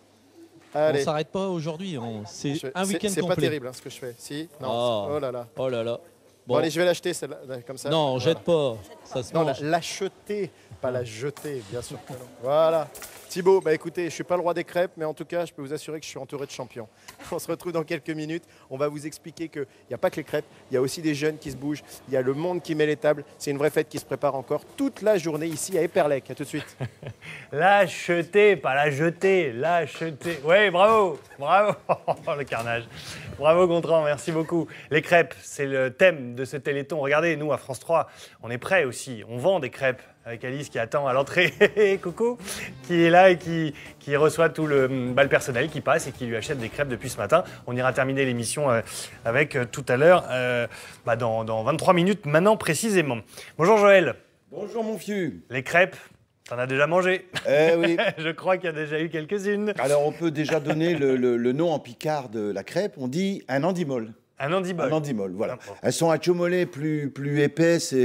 Allez. On ne s'arrête pas aujourd'hui. C'est un week-end C'est complet. pas terrible hein, ce que je fais. Si? Non. Oh. Oh là là. Oh là là. Bon, allez, je vais l'acheter celle-là, comme ça. Non, Voilà. jette pas. Ça se Non, mange. l'acheter, pas la jeter, bien sûr que non. Voilà. Thibaut, bah écoutez, je suis pas le roi des crêpes, mais en tout cas, je peux vous assurer que je suis entouré de champions. On se retrouve dans quelques minutes. On va vous expliquer qu'il n'y a pas que les crêpes, il y a aussi des jeunes qui se bougent, il y a le monde qui met les tables. C'est une vraie fête qui se prépare encore toute la journée ici à Éperlec. À tout de suite. L'acheter, pas la jeter, l'acheter. Oui, bravo, bravo. Le carnage. Bravo Gontran, merci beaucoup. Les crêpes, c'est le thème de ce Téléthon. Regardez, nous à France 3, on est prêts aussi. On vend des crêpes avec Alice qui attend à l'entrée. Coucou, qui est là et qui reçoit tout le personnel qui passe et qui lui achète des crêpes depuis ce matin. On ira terminer l'émission avec tout à l'heure, dans 23 minutes maintenant précisément. Bonjour Joël. Bonjour mon vieux. Les crêpes, t'en as déjà mangé? Eh oui. Je crois qu'il y a déjà eu quelques-unes. Alors on peut déjà donner le nom en picard de la crêpe. On dit un andimol. Un andimol. Un andimol, voilà. D'accord. Elles sont à chomolé plus épaisses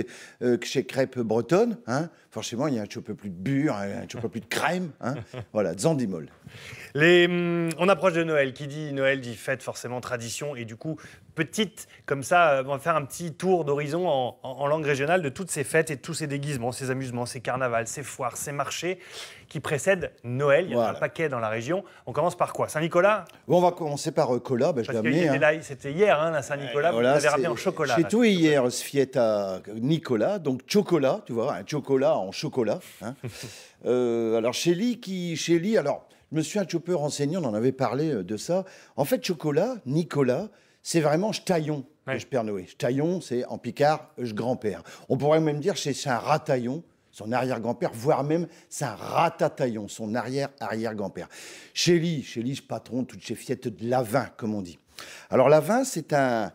que chez crêpes bretonnes. Hein. Forcément, il y a un petit peu plus de bure, un petit peu plus de crème. Hein. Voilà, des andimols. On approche de Noël. Qui dit Noël dit fête, forcément tradition. Et du coup, petite, comme ça, on va faire un petit tour d'horizon en langue régionale de toutes ces fêtes et tous ces déguisements, ces amusements, ces carnavals, ces foires, ces marchés qui précèdent Noël. Il y en a un paquet dans la région. On commence par quoi? Saint-Nicolas? Bon, on va commencer par Cola. Ben, je l'ai Parce qu'il amené. était là, c'était hier, hein, la Saint-Nicolas. Voilà, vous l'avez ramené en chocolat. Chez là. toi hier, ce fiette à Nicolas, donc chocolat, tu vois, un chocolat en chocolat. Hein. Alors chez Lee, alors je me suis un petit peu renseigné, on en avait parlé de ça. En fait, chocolat, Nicolas, c'est vraiment Ch'taillon de Père Noé. Ch'taillon, c'est en picard, grand-père. On pourrait même dire c'est un rataillon, son arrière-grand-père, voire même c'est un ratataillon, son arrière-arrière-grand-père. Chez Lee, patron de toutes ces fiettes de Lavin, comme on dit. Alors Lavin, c'est un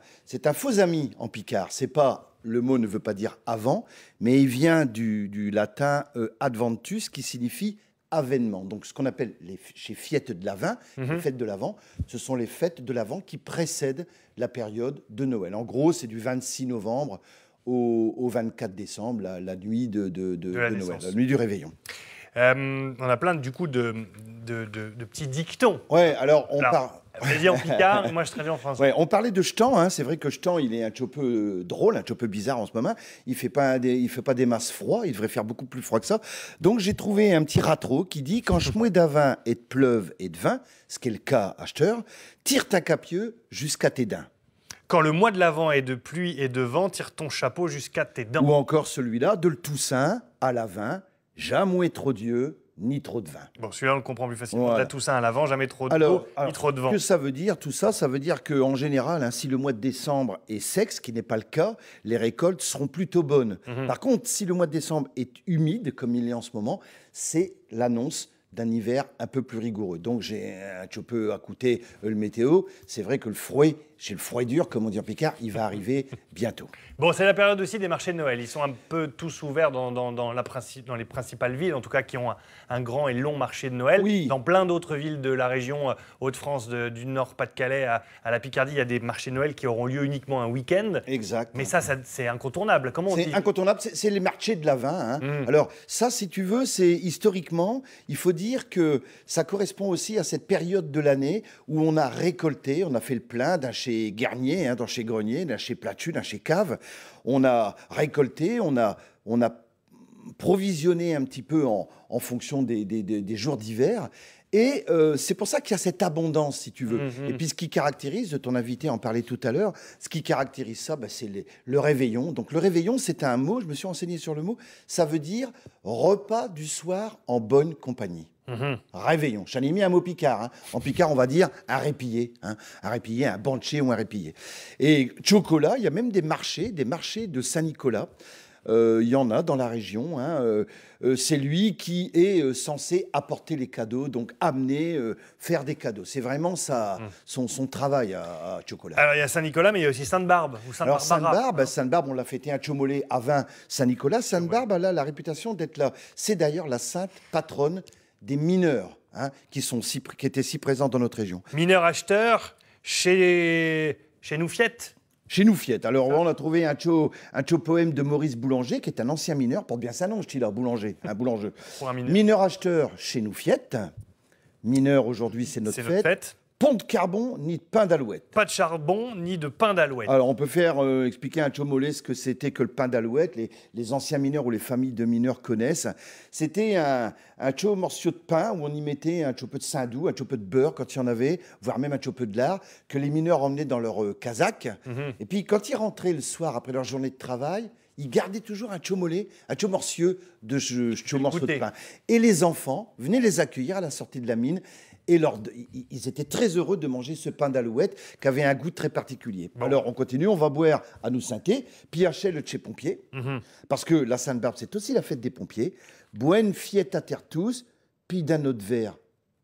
faux ami en picard. C'est pas, le mot ne veut pas dire avant, mais il vient du latin adventus, qui signifie avènement. Donc ce qu'on appelle chez fêtes de l'Avent, les fêtes de l'Avent, ce sont les fêtes de l'Avent qui précèdent la période de Noël. En gros, c'est du 26 novembre au 24 décembre, la nuit de Noël, la nuit du réveillon. On a plein du coup de petits dictons. Ouais, alors on parle. Vas-y en picard, moi je traduis en français. Ouais, on parlait de Ch'tan, hein. C'est vrai que Ch'tan, il est un petit peu drôle, un petit peu bizarre en ce moment. Il fait pas des masses froids, il devrait faire beaucoup plus froid que ça. Donc j'ai trouvé un petit ratro qui dit quand ch'mouais d'avin et de pleuve et de vin, ce qui est le cas acheteur, tire ta capieux jusqu'à tes dents. Quand le mois de l'Avent est de pluie et de vent, tire ton chapeau jusqu'à tes dents. Ou encore celui-là, de le Toussaint à l'Avin, jamais trop d'yeux ni trop de vin. Bon, celui-là, on le comprend plus facilement. Voilà. Là, Toussaint à l'avant, jamais trop de peau, ni trop de vent. Que ça veut dire, tout ça? Ça veut dire qu'en général, hein, si le mois de décembre est sec, ce qui n'est pas le cas, les récoltes seront plutôt bonnes. Par contre, si le mois de décembre est humide, comme il est en ce moment, c'est l'annonce d'un hiver un peu plus rigoureux. Donc j'ai un petit peu à coûter le météo. C'est vrai que le froid, j'ai le froid dur, comme on dit en Picard, il va arriver bientôt. Bon, c'est la période aussi des marchés de Noël. Ils sont un peu tous ouverts dans les principales villes, en tout cas qui ont un grand et long marché de Noël. Oui. Dans plein d'autres villes de la région Hauts-de-France, du Nord, Pas-de-Calais à la Picardie, il y a des marchés de Noël qui auront lieu uniquement un week-end. Exact. Mais ça c'est incontournable. Comment on dit ? C'est incontournable, c'est les marchés de la vin. Hein. Alors ça, si tu veux, c'est historiquement, il faut dire que ça correspond aussi à cette période de l'année où on a récolté, on a fait le plein d'un chez Garnier, d'un chez Grenier, d'un chez Platu, d'un chez Cave. On a récolté, on a provisionné un petit peu en fonction des jours d'hiver. Et c'est pour ça qu'il y a cette abondance, si tu veux. Et puis ce qui caractérise, ton invité en parlait tout à l'heure, ce qui caractérise ça, c'est le réveillon. Donc le réveillon, c'est un mot, je me suis renseigné sur le mot, ça veut dire repas du soir en bonne compagnie. Réveillon. J'en ai mis un mot picard. Hein. En picard, on va dire un répillé. Hein. Un répillé, un banché ou un répillé. Et chocolat, il y a même des marchés de Saint-Nicolas. Il y en a dans la région. Hein. C'est lui qui est censé apporter les cadeaux, donc amener, faire des cadeaux. C'est vraiment son travail à Chocolat. Alors il y a Saint-Nicolas, mais il y a aussi Sainte-Barbe. Alors Sainte-Barbe, on l'a fêté à Chomolé à 20 Saint-Nicolas. Sainte-Barbe, elle a la réputation d'être là. C'est d'ailleurs la sainte patronne des mineurs, hein, qui étaient si présents dans notre région. Mineurs acheteurs chez Noufiette. Chez Noufiette. Alors, on a trouvé un poème de Maurice Boulanger, qui est un ancien mineur, porte bien sa nom, style boulanger, un boulangeux. Pour un mineur. Mineur acheteur chez Noufiette. Mineur, aujourd'hui, c'est notre fête. Pont de carbone, ni de pain d'alouette. Pas de charbon, ni de pain d'alouette. Alors, on peut faire expliquer à un Chomolais ce que c'était que le pain d'alouette. Les anciens mineurs ou les familles de mineurs connaissent. C'était un morceau de pain où on y mettait un peu de saindoux, un peu de beurre quand il y en avait, voire même un peu de lard, que les mineurs emmenaient dans leur casaque. Et puis, quand ils rentraient le soir après leur journée de travail, ils gardaient toujours un chomolé, un morceau de pain. Et les enfants venaient les accueillir à la sortie de la mine. Et ils étaient très heureux de manger ce pain d'alouette qui avait un goût très particulier. Bon. Alors, on continue, on va boire à nous Sainté, puis à le chez pompier, parce que la Sainte-Barbe, c'est aussi la fête des pompiers. Buen fiette à terre tous, puis d'un autre verre.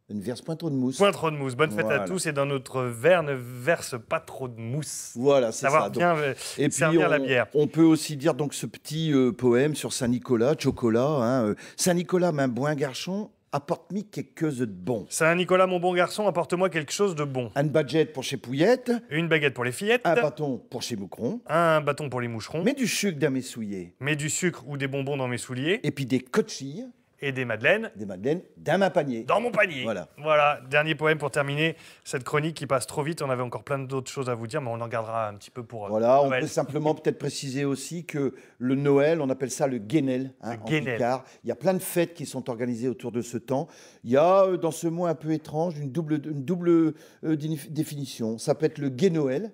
Ne verse pas trop de mousse. Point trop de mousse. Bonne fête à tous. Et dans notre verre, ne verse pas trop de mousse. Voilà, c'est ça. Bien et servir puis la bière. On peut aussi dire donc ce petit poème sur Saint-Nicolas, Chocolat. Hein, Saint-Nicolas, un bon garçon, apporte-moi quelque chose de bon. Saint-Nicolas, mon bon garçon, apporte-moi quelque chose de bon. Un baguette pour chez Pouillette. Une baguette pour les fillettes. Un bâton pour chez Moucron. Un bâton pour les moucherons. Mets du sucre dans mes souliers. Mets du sucre ou des bonbons dans mes souliers. Et puis des cochilles. Et des madeleines. Des madeleines dans ma panier. Dans mon panier. Voilà. Dernier poème pour terminer cette chronique qui passe trop vite. On avait encore plein d'autres choses à vous dire, mais on en gardera un petit peu pour Voilà, Noël. On peut simplement peut-être préciser aussi que le Noël, on appelle ça le Guénel. Hein, en Picard. Il y a plein de fêtes qui sont organisées autour de ce temps. Il y a, dans ce mot un peu étrange, une double définition. Ça peut être le Gué-Noël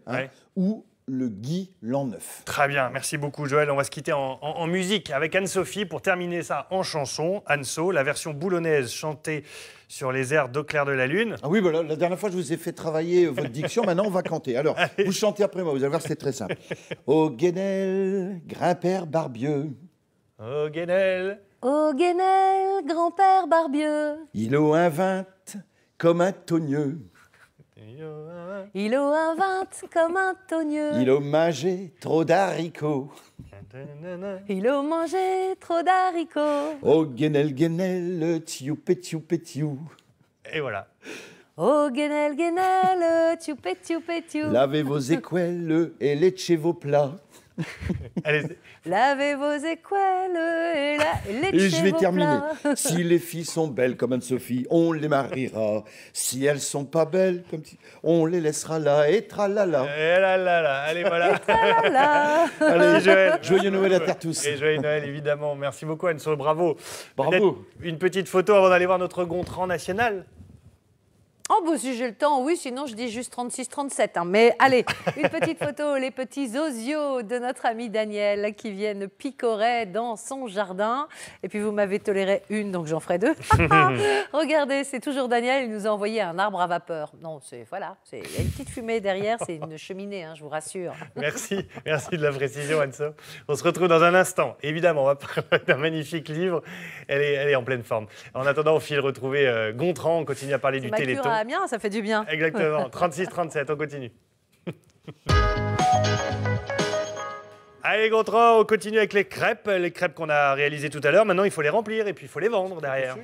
ou le Guy l'an 9. Très bien, merci beaucoup Joël. On va se quitter en musique avec Anne-Sophie pour terminer ça en chanson. Anne-So, la version boulonnaise chantée sur les airs d'Au clair de la lune. Ah oui, voilà, la dernière fois je vous ai fait travailler votre diction, maintenant on va canter. Alors, vous chantez après moi, vous allez voir, c'est très simple. Au Guénel, grand-père barbieux. Au Guénel. Au Guénel, grand-père barbieux. Il a un 20 comme un togneux. Il a un 20 comme un togneux. Il a mangé trop d'haricots. Il a mangé trop d'haricots. Oh, guénel, guénel, tiou, pétiou, pétiou. Et voilà. Oh, guénel, guénel, tiou, pétiou, pétiou. Lavez vos équelles et léchez vos plats. Allez. Lavez vos équelles et léchez je vais vos terminer. plats. Si les filles sont belles comme Anne-Sophie, on les mariera. Si elles sont pas belles, on les laissera là. Et tralala. Et là là là. Allez, voilà. Allez, Joël. Joyeux Noël à terre tous. Et joyeux Noël, évidemment. Merci beaucoup, Anne-So. Bravo. Bravo. Une petite photo avant d'aller voir notre Gontran national. Oh, bah, si j'ai le temps, oui, sinon je dis juste 36-37. Hein. Mais allez, une petite photo, les petits osios de notre ami Daniel qui viennent picorer dans son jardin. Et puis vous m'avez toléré une, donc j'en ferai 2. Regardez, c'est toujours Daniel, il nous a envoyé un arbre à vapeur. Non, voilà, il y a une petite fumée derrière, c'est une cheminée, hein, je vous rassure. Merci de la précision, Anso. On se retrouve dans un instant. Évidemment, on va parler d'un magnifique livre. Elle est en pleine forme. En attendant, on file retrouver Gontran, on continue à parler du Téléthon. Amiens, ça fait du bien. Exactement, 36-37, on continue. Allez, Gontran, on continue avec les crêpes qu'on a réalisées tout à l'heure. Maintenant, il faut les remplir et puis il faut les vendre derrière.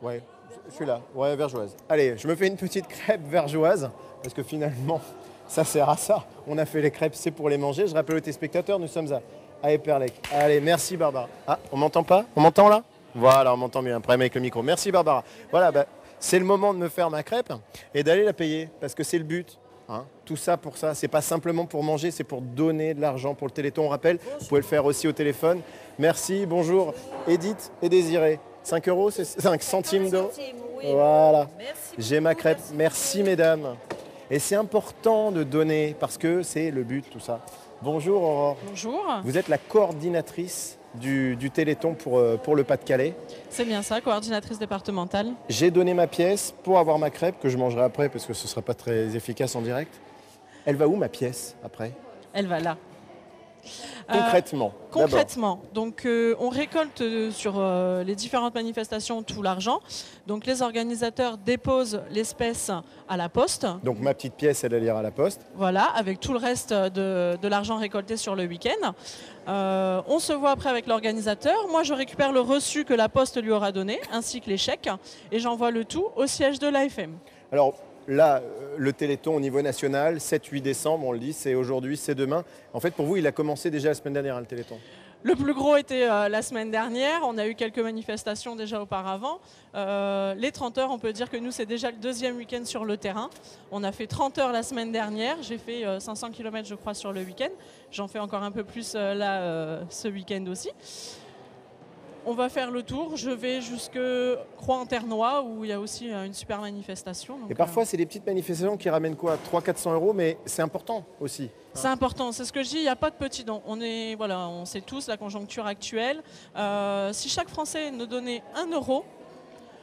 Ouais, je suis là. Ouais, vergeoise. Allez, je me fais une petite crêpe vergeoise parce que finalement, ça sert à ça. On a fait les crêpes, c'est pour les manger. Je rappelle aux téléspectateurs, nous sommes à Éperlec. Allez, merci Barbara. Ah, on m'entend pas? On m'entend là? Voilà, on m'entend bien. Un problème avec le micro. Merci Barbara. Voilà, c'est le moment de me faire ma crêpe et d'aller la payer parce que c'est le but. Hein. Tout ça pour ça, c'est pas simplement pour manger, c'est pour donner de l'argent pour le Téléthon. On rappelle, vous pouvez le faire aussi au téléphone. Merci, bonjour Edith et Désiré. 5 euros, c'est 5 centimes d'euros. Oui. Voilà, j'ai ma crêpe. Merci mesdames. Et c'est important de donner parce que c'est le but, tout ça. Bonjour Aurore. Bonjour. Vous êtes la coordinatrice du Téléthon pour le Pas-de-Calais. C'est bien ça, coordinatrice départementale. J'ai donné ma pièce pour avoir ma crêpe que je mangerai après parce que ce ne sera pas très efficace en direct. Elle va où ma pièce après? Elle va là. Concrètement. Concrètement, donc on récolte sur les différentes manifestations tout l'argent. Donc les organisateurs déposent l'espèce à la poste. Donc ma petite pièce, elle ira à la poste. Voilà, avec tout le reste de l'argent récolté sur le week-end. On se voit après avec l'organisateur. Moi, je récupère le reçu que la poste lui aura donné, ainsi que les chèques, et j'envoie le tout au siège de l'AFM. Alors là, le Téléthon au niveau national, 7-8 décembre, on le dit, c'est aujourd'hui, c'est demain. En fait, pour vous, il a commencé déjà la semaine dernière, hein, le Téléthon. Le plus gros était la semaine dernière. On a eu quelques manifestations déjà auparavant. Les 30 heures, on peut dire que nous, c'est déjà le deuxième week-end sur le terrain. On a fait 30 heures la semaine dernière. J'ai fait 500 km, je crois, sur le week-end. J'en fais encore un peu plus ce week-end aussi. On va faire le tour. Je vais jusque Croix-en-Ternois où il y a aussi une super manifestation. Donc, et parfois, c'est des petites manifestations qui ramènent quoi, 300-400 euros, mais c'est important aussi. C'est important, c'est ce que je dis, il n'y a pas de petits dons. On sait tous la conjoncture actuelle. Si chaque Français nous donnait 1 euro,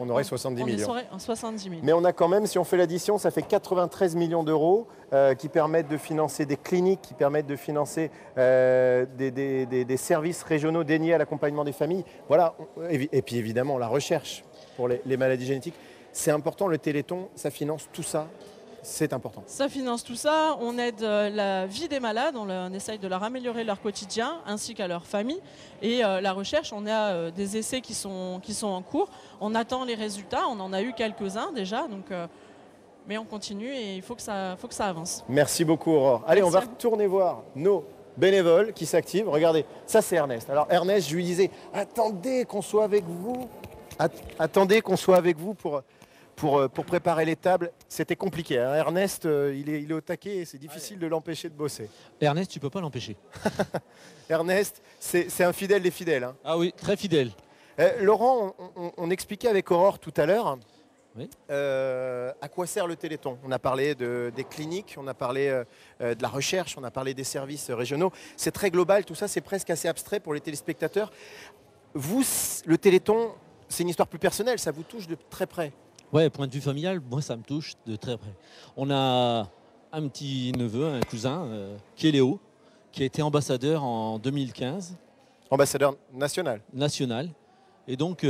on aurait 70 millions. On aurait 70 000. Mais on a quand même, si on fait l'addition, ça fait 93 millions d'euros qui permettent de financer des cliniques, qui permettent de financer des services régionaux dédiés à l'accompagnement des familles. Voilà. Et puis évidemment, la recherche pour les maladies génétiques. C'est important, le Téléthon, ça finance tout ça. C'est important. Ça finance tout ça, on aide la vie des malades, on essaye de leur améliorer leur quotidien ainsi qu'à leur famille. Et la recherche, on a des essais qui sont en cours. On attend les résultats, on en a eu quelques-uns déjà, donc, mais on continue et il faut que ça avance. Merci beaucoup Aurore. Allez, on va retourner voir nos bénévoles qui s'activent. Regardez, ça c'est Ernest. Alors Ernest, je lui disais, attendez qu'on soit avec vous. Attendez qu'on soit avec vous pour préparer les tables. C'était compliqué. Hein. Ernest, il est au taquet et c'est difficile de l'empêcher de bosser. Ernest, tu peux pas l'empêcher. Ernest, c'est un fidèle des fidèles. Hein. Ah oui, très fidèle. Laurent, on expliquait avec Aurore tout à l'heure oui. À quoi sert le Téléthon. On a parlé des cliniques, on a parlé de la recherche, on a parlé des services régionaux. C'est très global, tout ça, c'est presque assez abstrait pour les téléspectateurs. Vous, le Téléthon, c'est une histoire plus personnelle, ça vous touche de très près. Ouais, point de vue familial, moi ça me touche de très près. On a un petit neveu, un cousin, qui est Léo, qui a été ambassadeur en 2015. Ambassadeur national. National. Et donc,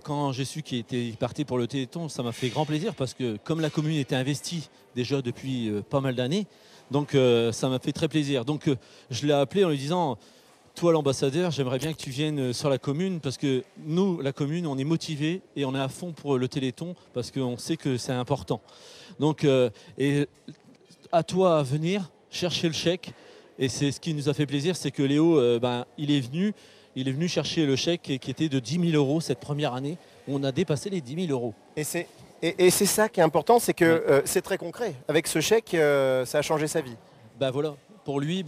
quand j'ai su qu'il était parti pour le Téléthon, ça m'a fait grand plaisir parce que comme la commune était investie déjà depuis pas mal d'années, donc ça m'a fait très plaisir. Donc, je l'ai appelé en lui disant... Toi, l'ambassadeur, j'aimerais bien que tu viennes sur la commune parce que nous, la commune, on est motivés et on est à fond pour le Téléthon parce qu'on sait que c'est important. Donc, et à toi à venir chercher le chèque. Et c'est ce qui nous a fait plaisir, c'est que Léo, il est venu chercher le chèque qui était de 10 000 euros cette première année. On a dépassé les 10 000 euros. Et c'est ça qui est important, c'est que c'est très concret. Avec ce chèque, ça a changé sa vie. Ben voilà, pour lui,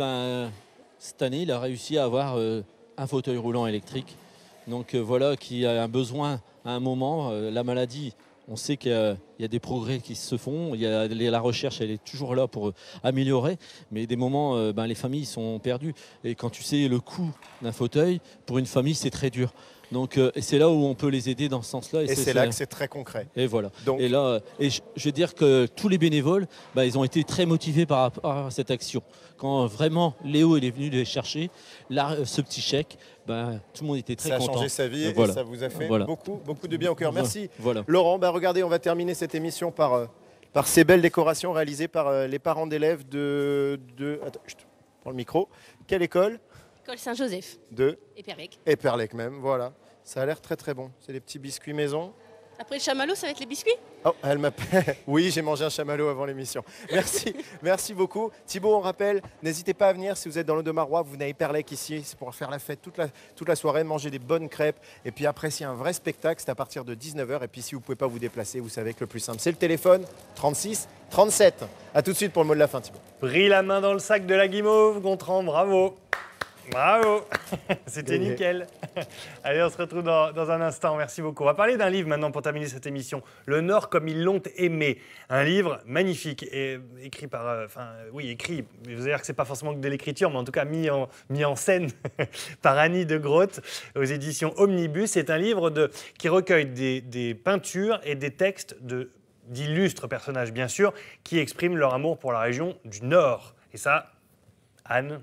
cette année, il a réussi à avoir un fauteuil roulant électrique. Donc voilà, qui a un besoin à un moment. La maladie, On sait qu'il y a des progrès qui se font, la recherche elle est toujours là pour améliorer, mais des moments, les familles sont perdues. Et quand tu sais le coût d'un fauteuil, pour une famille c'est très dur. Donc, et c'est là où on peut les aider dans ce sens-là. Et c'est là que c'est très concret. Et voilà. Donc, et là, je vais dire que tous les bénévoles, ils ont été très motivés par rapport à cette action. Quand vraiment Léo il est venu les chercher, ce petit chèque, tout le monde était très content. Ça a changé sa vie et ça vous a fait beaucoup de bien au cœur. Merci. Voilà. Laurent, regardez, on va terminer cette émission par ces belles décorations réalisées par les parents d'élèves de... Attends, je prends le micro. Quelle école ? École Saint-Joseph. De Éperlec. Éperlec même, voilà. Ça a l'air très très bon. C'est des petits biscuits maison. Après le chamallow, ça va être les biscuits ? Oh, elle m'appelle. Oui, j'ai mangé un chamallow avant l'émission. Merci, merci beaucoup. Thibaut, on rappelle, n'hésitez pas à venir si vous êtes dans le Domarois, vous venez à Éperlec ici, c'est pour faire la fête toute la soirée, manger des bonnes crêpes et puis apprécier un vrai spectacle, c'est à partir de 19h. Et puis si vous ne pouvez pas vous déplacer, vous savez que le plus simple, c'est le téléphone 36 37. A tout de suite pour le mot de la fin, Thibaut. Pris la main dans le sac de la guimauve, Gontran, bravo. Bravo, c'était nickel. Allez, on se retrouve dans un instant, merci beaucoup. On va parler d'un livre maintenant pour terminer cette émission, Le Nord comme ils l'ont aimé. Un livre magnifique, et écrit par... écrit, vous allez dire que ce n'est pas forcément que de l'écriture, mais en tout cas mis en scène par Annie de Groot aux éditions Omnibus. C'est un livre qui recueille des peintures et des textes d'illustres personnages, bien sûr, qui expriment leur amour pour la région du Nord. Et ça, Anne...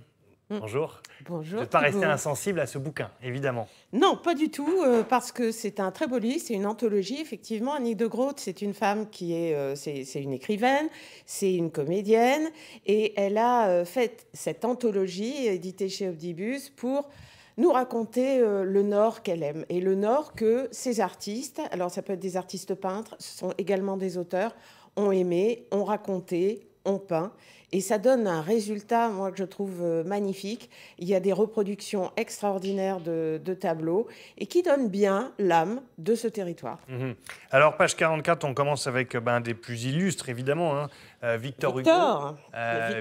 Bonjour. Bonjour. Vous n'êtes pas resté insensible à ce bouquin, évidemment. Non, pas du tout, parce que c'est un très beau livre, c'est une anthologie, effectivement. Annie de Groot, c'est une femme qui c'est une écrivaine, c'est une comédienne, et elle a fait cette anthologie éditée chez Omnibus pour nous raconter le Nord qu'elle aime, et le Nord que ces artistes, alors ça peut être des artistes peintres, ce sont également des auteurs, ont aimé, ont raconté, ont peint. Et ça donne un résultat, moi, que je trouve magnifique. Il y a des reproductions extraordinaires de tableaux et qui donnent bien l'âme de ce territoire. Mmh. Alors, page 44, on commence avec un des plus illustres, évidemment, Victor Hugo.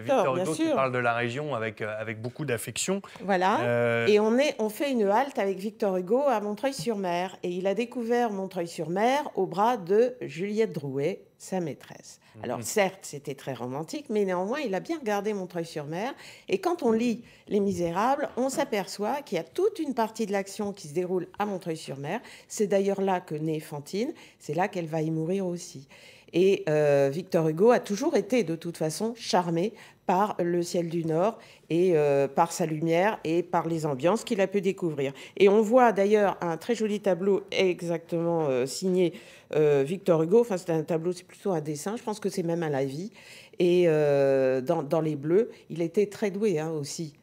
Victor Hugo qui parle de la région avec beaucoup d'affection. Voilà. Et on fait une halte avec Victor Hugo à Montreuil-sur-Mer. Et il a découvert Montreuil-sur-Mer au bras de Juliette Drouet, sa maîtresse. Alors certes, c'était très romantique, mais néanmoins, il a bien regardé Montreuil-sur-Mer. Et quand on lit Les Misérables, on s'aperçoit qu'il y a toute une partie de l'action qui se déroule à Montreuil-sur-Mer. C'est d'ailleurs là que naît Fantine. C'est là qu'elle va y mourir aussi. Et Victor Hugo a toujours été, de toute façon, charmé par le ciel du Nord et par sa lumière et par les ambiances qu'il a pu découvrir. Et on voit d'ailleurs un très joli tableau exactement signé Victor Hugo. Enfin, c'est un tableau, c'est plutôt un dessin. Je pense que c'est même à la vie. Et dans les bleus, il était très doué aussi.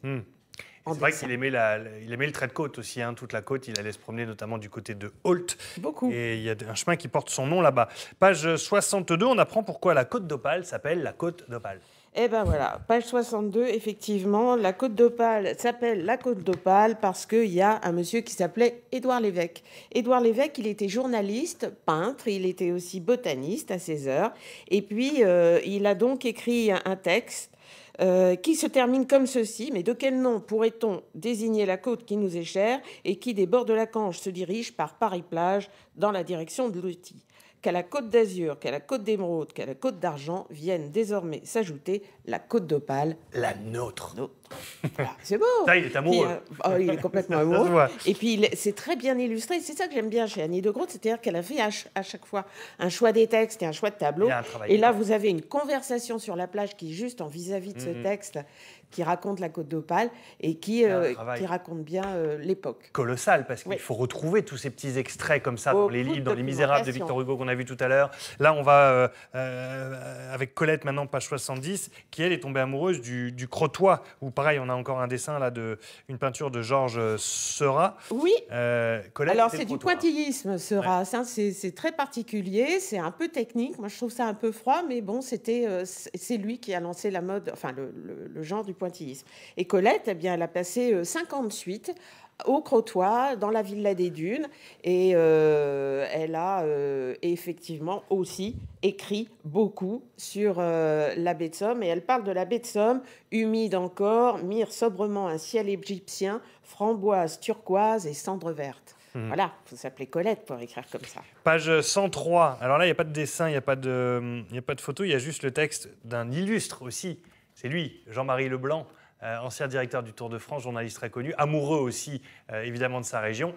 C'est vrai qu'il aimait le trait de côte aussi, toute la côte. Il allait se promener notamment du côté de Holt. Beaucoup. Et il y a un chemin qui porte son nom là-bas. Page 62, on apprend pourquoi la côte d'Opale s'appelle la côte d'Opale. Eh bien voilà, page 62, effectivement, la côte d'Opale s'appelle la côte d'Opale parce qu'il y a un monsieur qui s'appelait Édouard Lévesque. Édouard Lévesque, il était journaliste, peintre, il était aussi botaniste à ses heures. Et puis, il a donc écrit un texte qui se termine comme ceci. Mais de quel nom pourrait-on désigner la côte qui nous est chère et qui, des bords de la Canche, se dirige par Paris-Plage dans la direction de l'Outil ? Qu'à la côte d'Azur, qu'à la côte d'Émeraude, qu'à la côte d'Argent viennent désormais s'ajouter la côte d'Opale. La nôtre. Voilà, c'est beau. Ça, il est amoureux. Puis, il est complètement amoureux. Et puis, c'est très bien illustré. C'est ça que j'aime bien chez Annie de Groot, c'est-à-dire qu'elle a fait à chaque fois un choix des textes et un choix de tableaux. Et là, vous avez une conversation sur la plage qui est juste en vis-à-vis de ce texte, qui raconte la côte d'Opale et qui raconte bien l'époque. Colossal, parce qu'il faut retrouver tous ces petits extraits comme ça dans les livres, dans Les Misérables de Victor Hugo qu'on a vu tout à l'heure. Là, on va avec Colette maintenant, page 70, qui elle est tombée amoureuse du Crotoy, où pareil, on a encore un dessin là une peinture de Georges Seurat. Oui. Colette, alors c'est du pointillisme, Seurat. Ouais. C'est très particulier, c'est un peu technique. Moi, je trouve ça un peu froid, mais bon, c'est lui qui a lancé la mode, enfin le genre du pointillisme. Et Colette, eh bien, elle a passé 58 au Crotoy, dans la Villa des Dunes, et elle a effectivement aussi écrit beaucoup sur la baie de Somme, et elle parle de la baie de Somme, humide encore, mire sobrement un ciel égyptien, framboise turquoise et cendre verte. Voilà, il faut s'appeler Colette pour écrire comme ça. Page 103. Alors là, il n'y a pas de dessin, il n'y a pas de photo, il y a juste le texte d'un illustre aussi. C'est lui, Jean-Marie Leblanc, ancien directeur du Tour de France, journaliste très connu, amoureux aussi évidemment de sa région.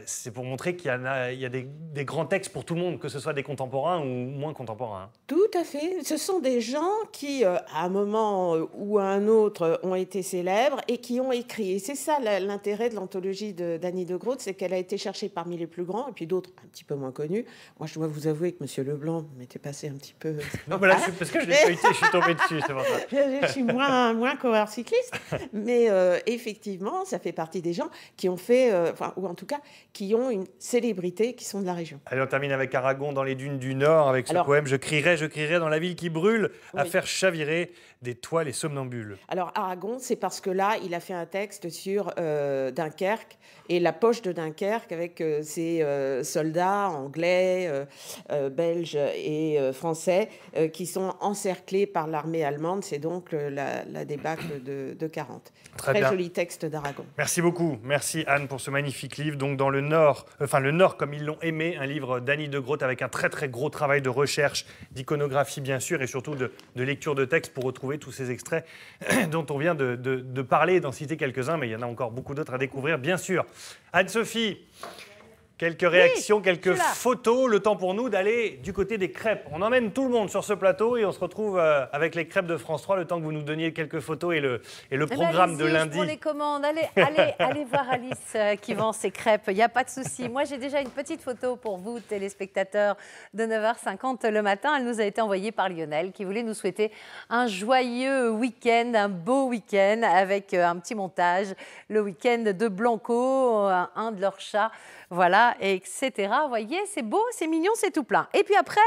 C'est pour montrer qu'il y a des grands textes pour tout le monde, que ce soit des contemporains ou moins contemporains. Tout à fait. Ce sont des gens qui, à un moment ou à un autre, ont été célèbres et qui ont écrit. Et c'est ça l'intérêt de l'anthologie d'Annie de Groot, c'est qu'elle a été cherchée parmi les plus grands et puis d'autres un petit peu moins connus. Moi, je dois vous avouer que M. Leblanc m'était passé un petit peu... Non, mais là, parce que je l'ai feuilleté, je suis tombée dessus, c'est pour ça. Je suis moins coureur cycliste. Mais effectivement, ça fait partie des gens qui ont fait, ou en tout cas, qui ont une célébrité, qui sont de la région. Allez, on termine avec Aragon dans les dunes du Nord, avec ce poème « Je crierai dans la ville qui brûle, à faire chavirer des toiles et somnambules ». Alors, Aragon, c'est parce que là, il a fait un texte sur Dunkerque et la poche de Dunkerque avec ses soldats anglais, belges et français qui sont encerclés par l'armée allemande. C'est donc la débâcle de 40. Très joli texte d'Aragon. Merci beaucoup. Merci Anne pour ce magnifique livre. Donc dans le Nord, le Nord comme ils l'ont aimé, un livre d'Annie de Groot avec un très très gros travail de recherche, d'iconographie bien sûr et surtout de lecture de texte pour retrouver tous ces extraits dont on vient de parler et d'en citer quelques-uns, mais il y en a encore beaucoup d'autres à découvrir bien sûr. Anne-Sophie, quelques réactions, quelques photos, le temps pour nous d'aller du côté des crêpes. On emmène tout le monde sur ce plateau et on se retrouve avec les crêpes de France 3, le temps que vous nous donniez quelques photos et le programme de lundi. Je prends les commandes. Allez voir Alice qui vend ses crêpes, il n'y a pas de souci. Moi, j'ai déjà une petite photo pour vous, téléspectateurs, de 9h50 le matin. Elle nous a été envoyée par Lionel qui voulait nous souhaiter un joyeux week-end, un beau week-end avec un petit montage, le week-end de Blanco, un de leurs chats. Voilà, etc. Vous voyez, c'est beau, c'est mignon, c'est tout plein. Et puis après,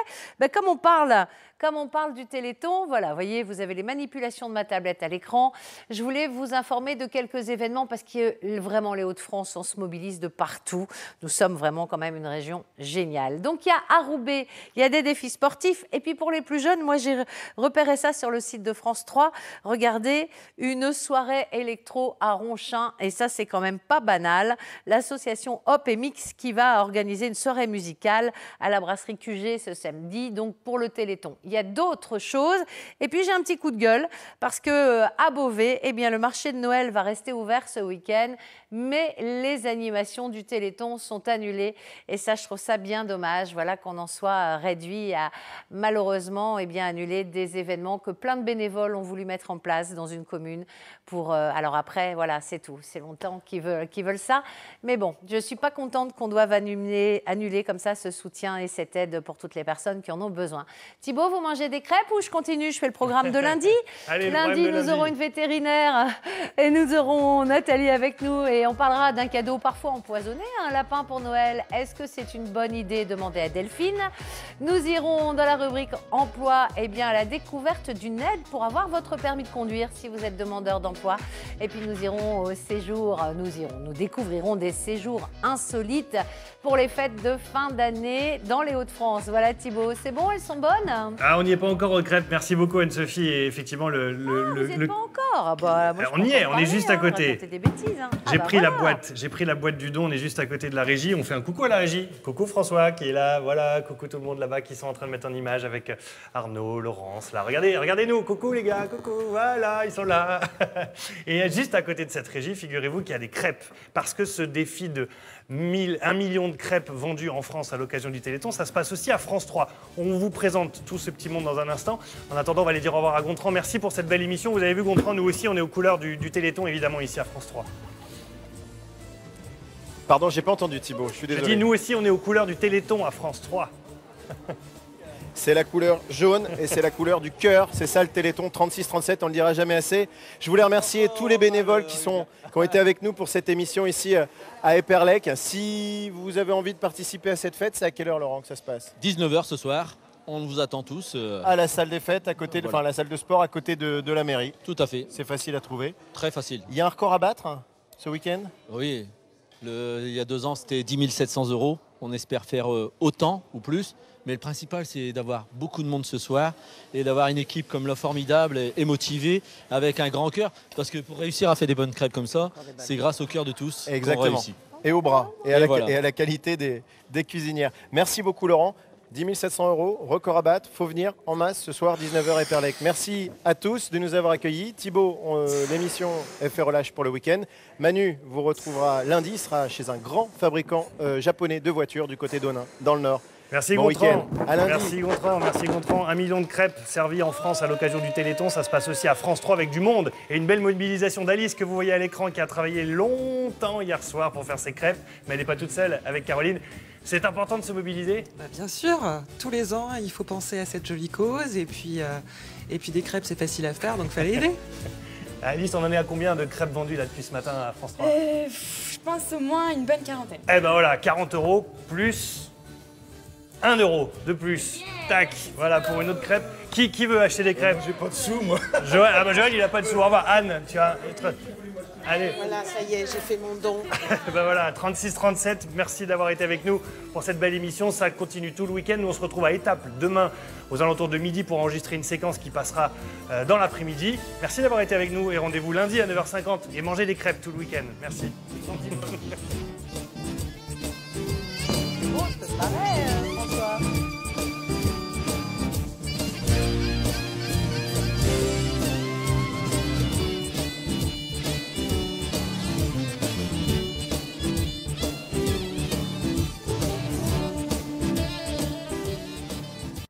comme on parle du Téléthon, voilà, vous voyez, vous avez les manipulations de ma tablette à l'écran. Je voulais vous informer de quelques événements parce que vraiment les Hauts-de-France, on se mobilise de partout. Nous sommes vraiment quand même une région géniale. Donc il y a à Roubaix, il y a des défis sportifs. Et puis pour les plus jeunes, moi j'ai repéré ça sur le site de France 3. Regardez, une soirée électro à Ronchin. Et ça, c'est quand même pas banal. L'association Hop et Mix qui va organiser une soirée musicale à la brasserie QG ce samedi, donc pour le Téléthon. Il y a d'autres choses. Et puis, j'ai un petit coup de gueule parce que à Beauvais, eh bien, le marché de Noël va rester ouvert ce week-end, mais les animations du Téléthon sont annulées. Et ça, je trouve ça bien dommage. Voilà qu'on en soit réduit à, malheureusement, eh bien, annuler des événements que plein de bénévoles ont voulu mettre en place dans une commune pour... alors après, voilà, c'est tout. C'est longtemps qu'ils veulent ça. Mais bon, je ne suis pas contente qu'on doive annuler comme ça ce soutien et cette aide pour toutes les personnes qui en ont besoin. Thibaut, vous mangez des crêpes ou je continue? Je fais le programme de lundi. Allez, lundi, nous aurons une vétérinaire et nous aurons Nathalie avec nous et on parlera d'un cadeau parfois empoisonné, un lapin pour Noël. Est-ce que c'est une bonne idée? Demandez à Delphine. Nous irons dans la rubrique emploi à la découverte d'une aide pour avoir votre permis de conduire si vous êtes demandeur d'emploi. Et puis nous irons au séjour, nous découvrirons des séjours insolites pour les fêtes de fin d'année dans les Hauts-de-France. Voilà Thibaut, c'est bon, elles sont bonnes? Ah, on n'y est pas encore aux crêpes. Merci beaucoup Anne-Sophie. Et effectivement, vous n'y êtes pas encore? Bah, moi, on y est, on est juste à côté. Des bêtises, hein. J'ai pris la boîte du don, on est juste à côté de la régie. On fait un coucou à la régie. Coucou François qui est là, voilà, coucou tout le monde là-bas qui sont en train de mettre en image avec Arnaud, Laurence, là. Regardez-nous, coucou les gars, coucou, voilà, ils sont là. Et juste à côté de cette régie, figurez-vous qu'il y a des crêpes. Parce que ce défi de 1 million de crêpes vendues en France à l'occasion du Téléthon, ça se passe aussi à France 3. On vous présente tout ce petit monde dans un instant. En attendant, on va aller dire au revoir à Gontran. Merci pour cette belle émission. Vous avez vu Gontran, nous aussi, on est aux couleurs du Téléthon, évidemment, ici à France 3. Pardon, j'ai pas entendu Thibaut, je suis désolé. Je dis, nous aussi, on est aux couleurs du Téléthon à France 3. C'est la couleur jaune et c'est la couleur du cœur. C'est ça le Téléthon 36-37, on ne le dira jamais assez. Je voulais remercier tous les bénévoles qui ont été avec nous pour cette émission ici à Éperlec. Si vous avez envie de participer à cette fête, c'est à quelle heure Laurent que ça se passe? 19h ce soir. On vous attend tous. À la salle des fêtes, à côté voilà. la salle de sport à côté de la mairie. Tout à fait. C'est facile à trouver. Très facile. Il y a un record à battre ce week-end? Oui. Il y a 2 ans, c'était 10 700 €. On espère faire autant ou plus. Mais le principal, c'est d'avoir beaucoup de monde ce soir et d'avoir une équipe comme la formidable et motivée avec un grand cœur. Parce que pour réussir à faire des bonnes crêpes comme ça, c'est grâce au cœur de tous qu'on réussit. Et au bras, et à la qualité des cuisinières. Merci beaucoup Laurent. 10 700 €, record à battre, faut venir en masse ce soir, 19h à Eperlec. Merci à tous de nous avoir accueillis. Thibaut, l'émission est fait relâche pour le week-end. Manu vous retrouvera lundi, sera chez un grand fabricant japonais de voitures du côté d'Onin, dans le Nord. Merci bon Gontran. À lundi. Merci Gontran. 1 million de crêpes servies en France à l'occasion du Téléthon. Ça se passe aussi à France 3 avec du monde. Et une belle mobilisation d'Alice que vous voyez à l'écran qui a travaillé longtemps hier soir pour faire ses crêpes. Mais elle n'est pas toute seule avec Caroline. C'est important de se mobiliser ? Bien sûr, tous les ans, il faut penser à cette jolie cause. Et puis des crêpes, c'est facile à faire, donc il fallait aider. Alice, on en est à combien de crêpes vendues là depuis ce matin à France 3 ? Je pense au moins une bonne quarantaine. Eh ben voilà, 40 € plus 1 € de plus. Tac, voilà pour une autre crêpe. Qui veut acheter des crêpes ? J'ai pas de sous, moi. Joël, il a pas de sous. Au revoir. Anne, tu as... Allez. Voilà, ça y est, j'ai fait mon don. Ben voilà, 36-37, merci d'avoir été avec nous pour cette belle émission. Ça continue tout le week-end. Nous, on se retrouve à Étaples demain aux alentours de midi pour enregistrer une séquence qui passera dans l'après-midi. Merci d'avoir été avec nous et rendez-vous lundi à 9h50 et mangez des crêpes tout le week-end. Merci.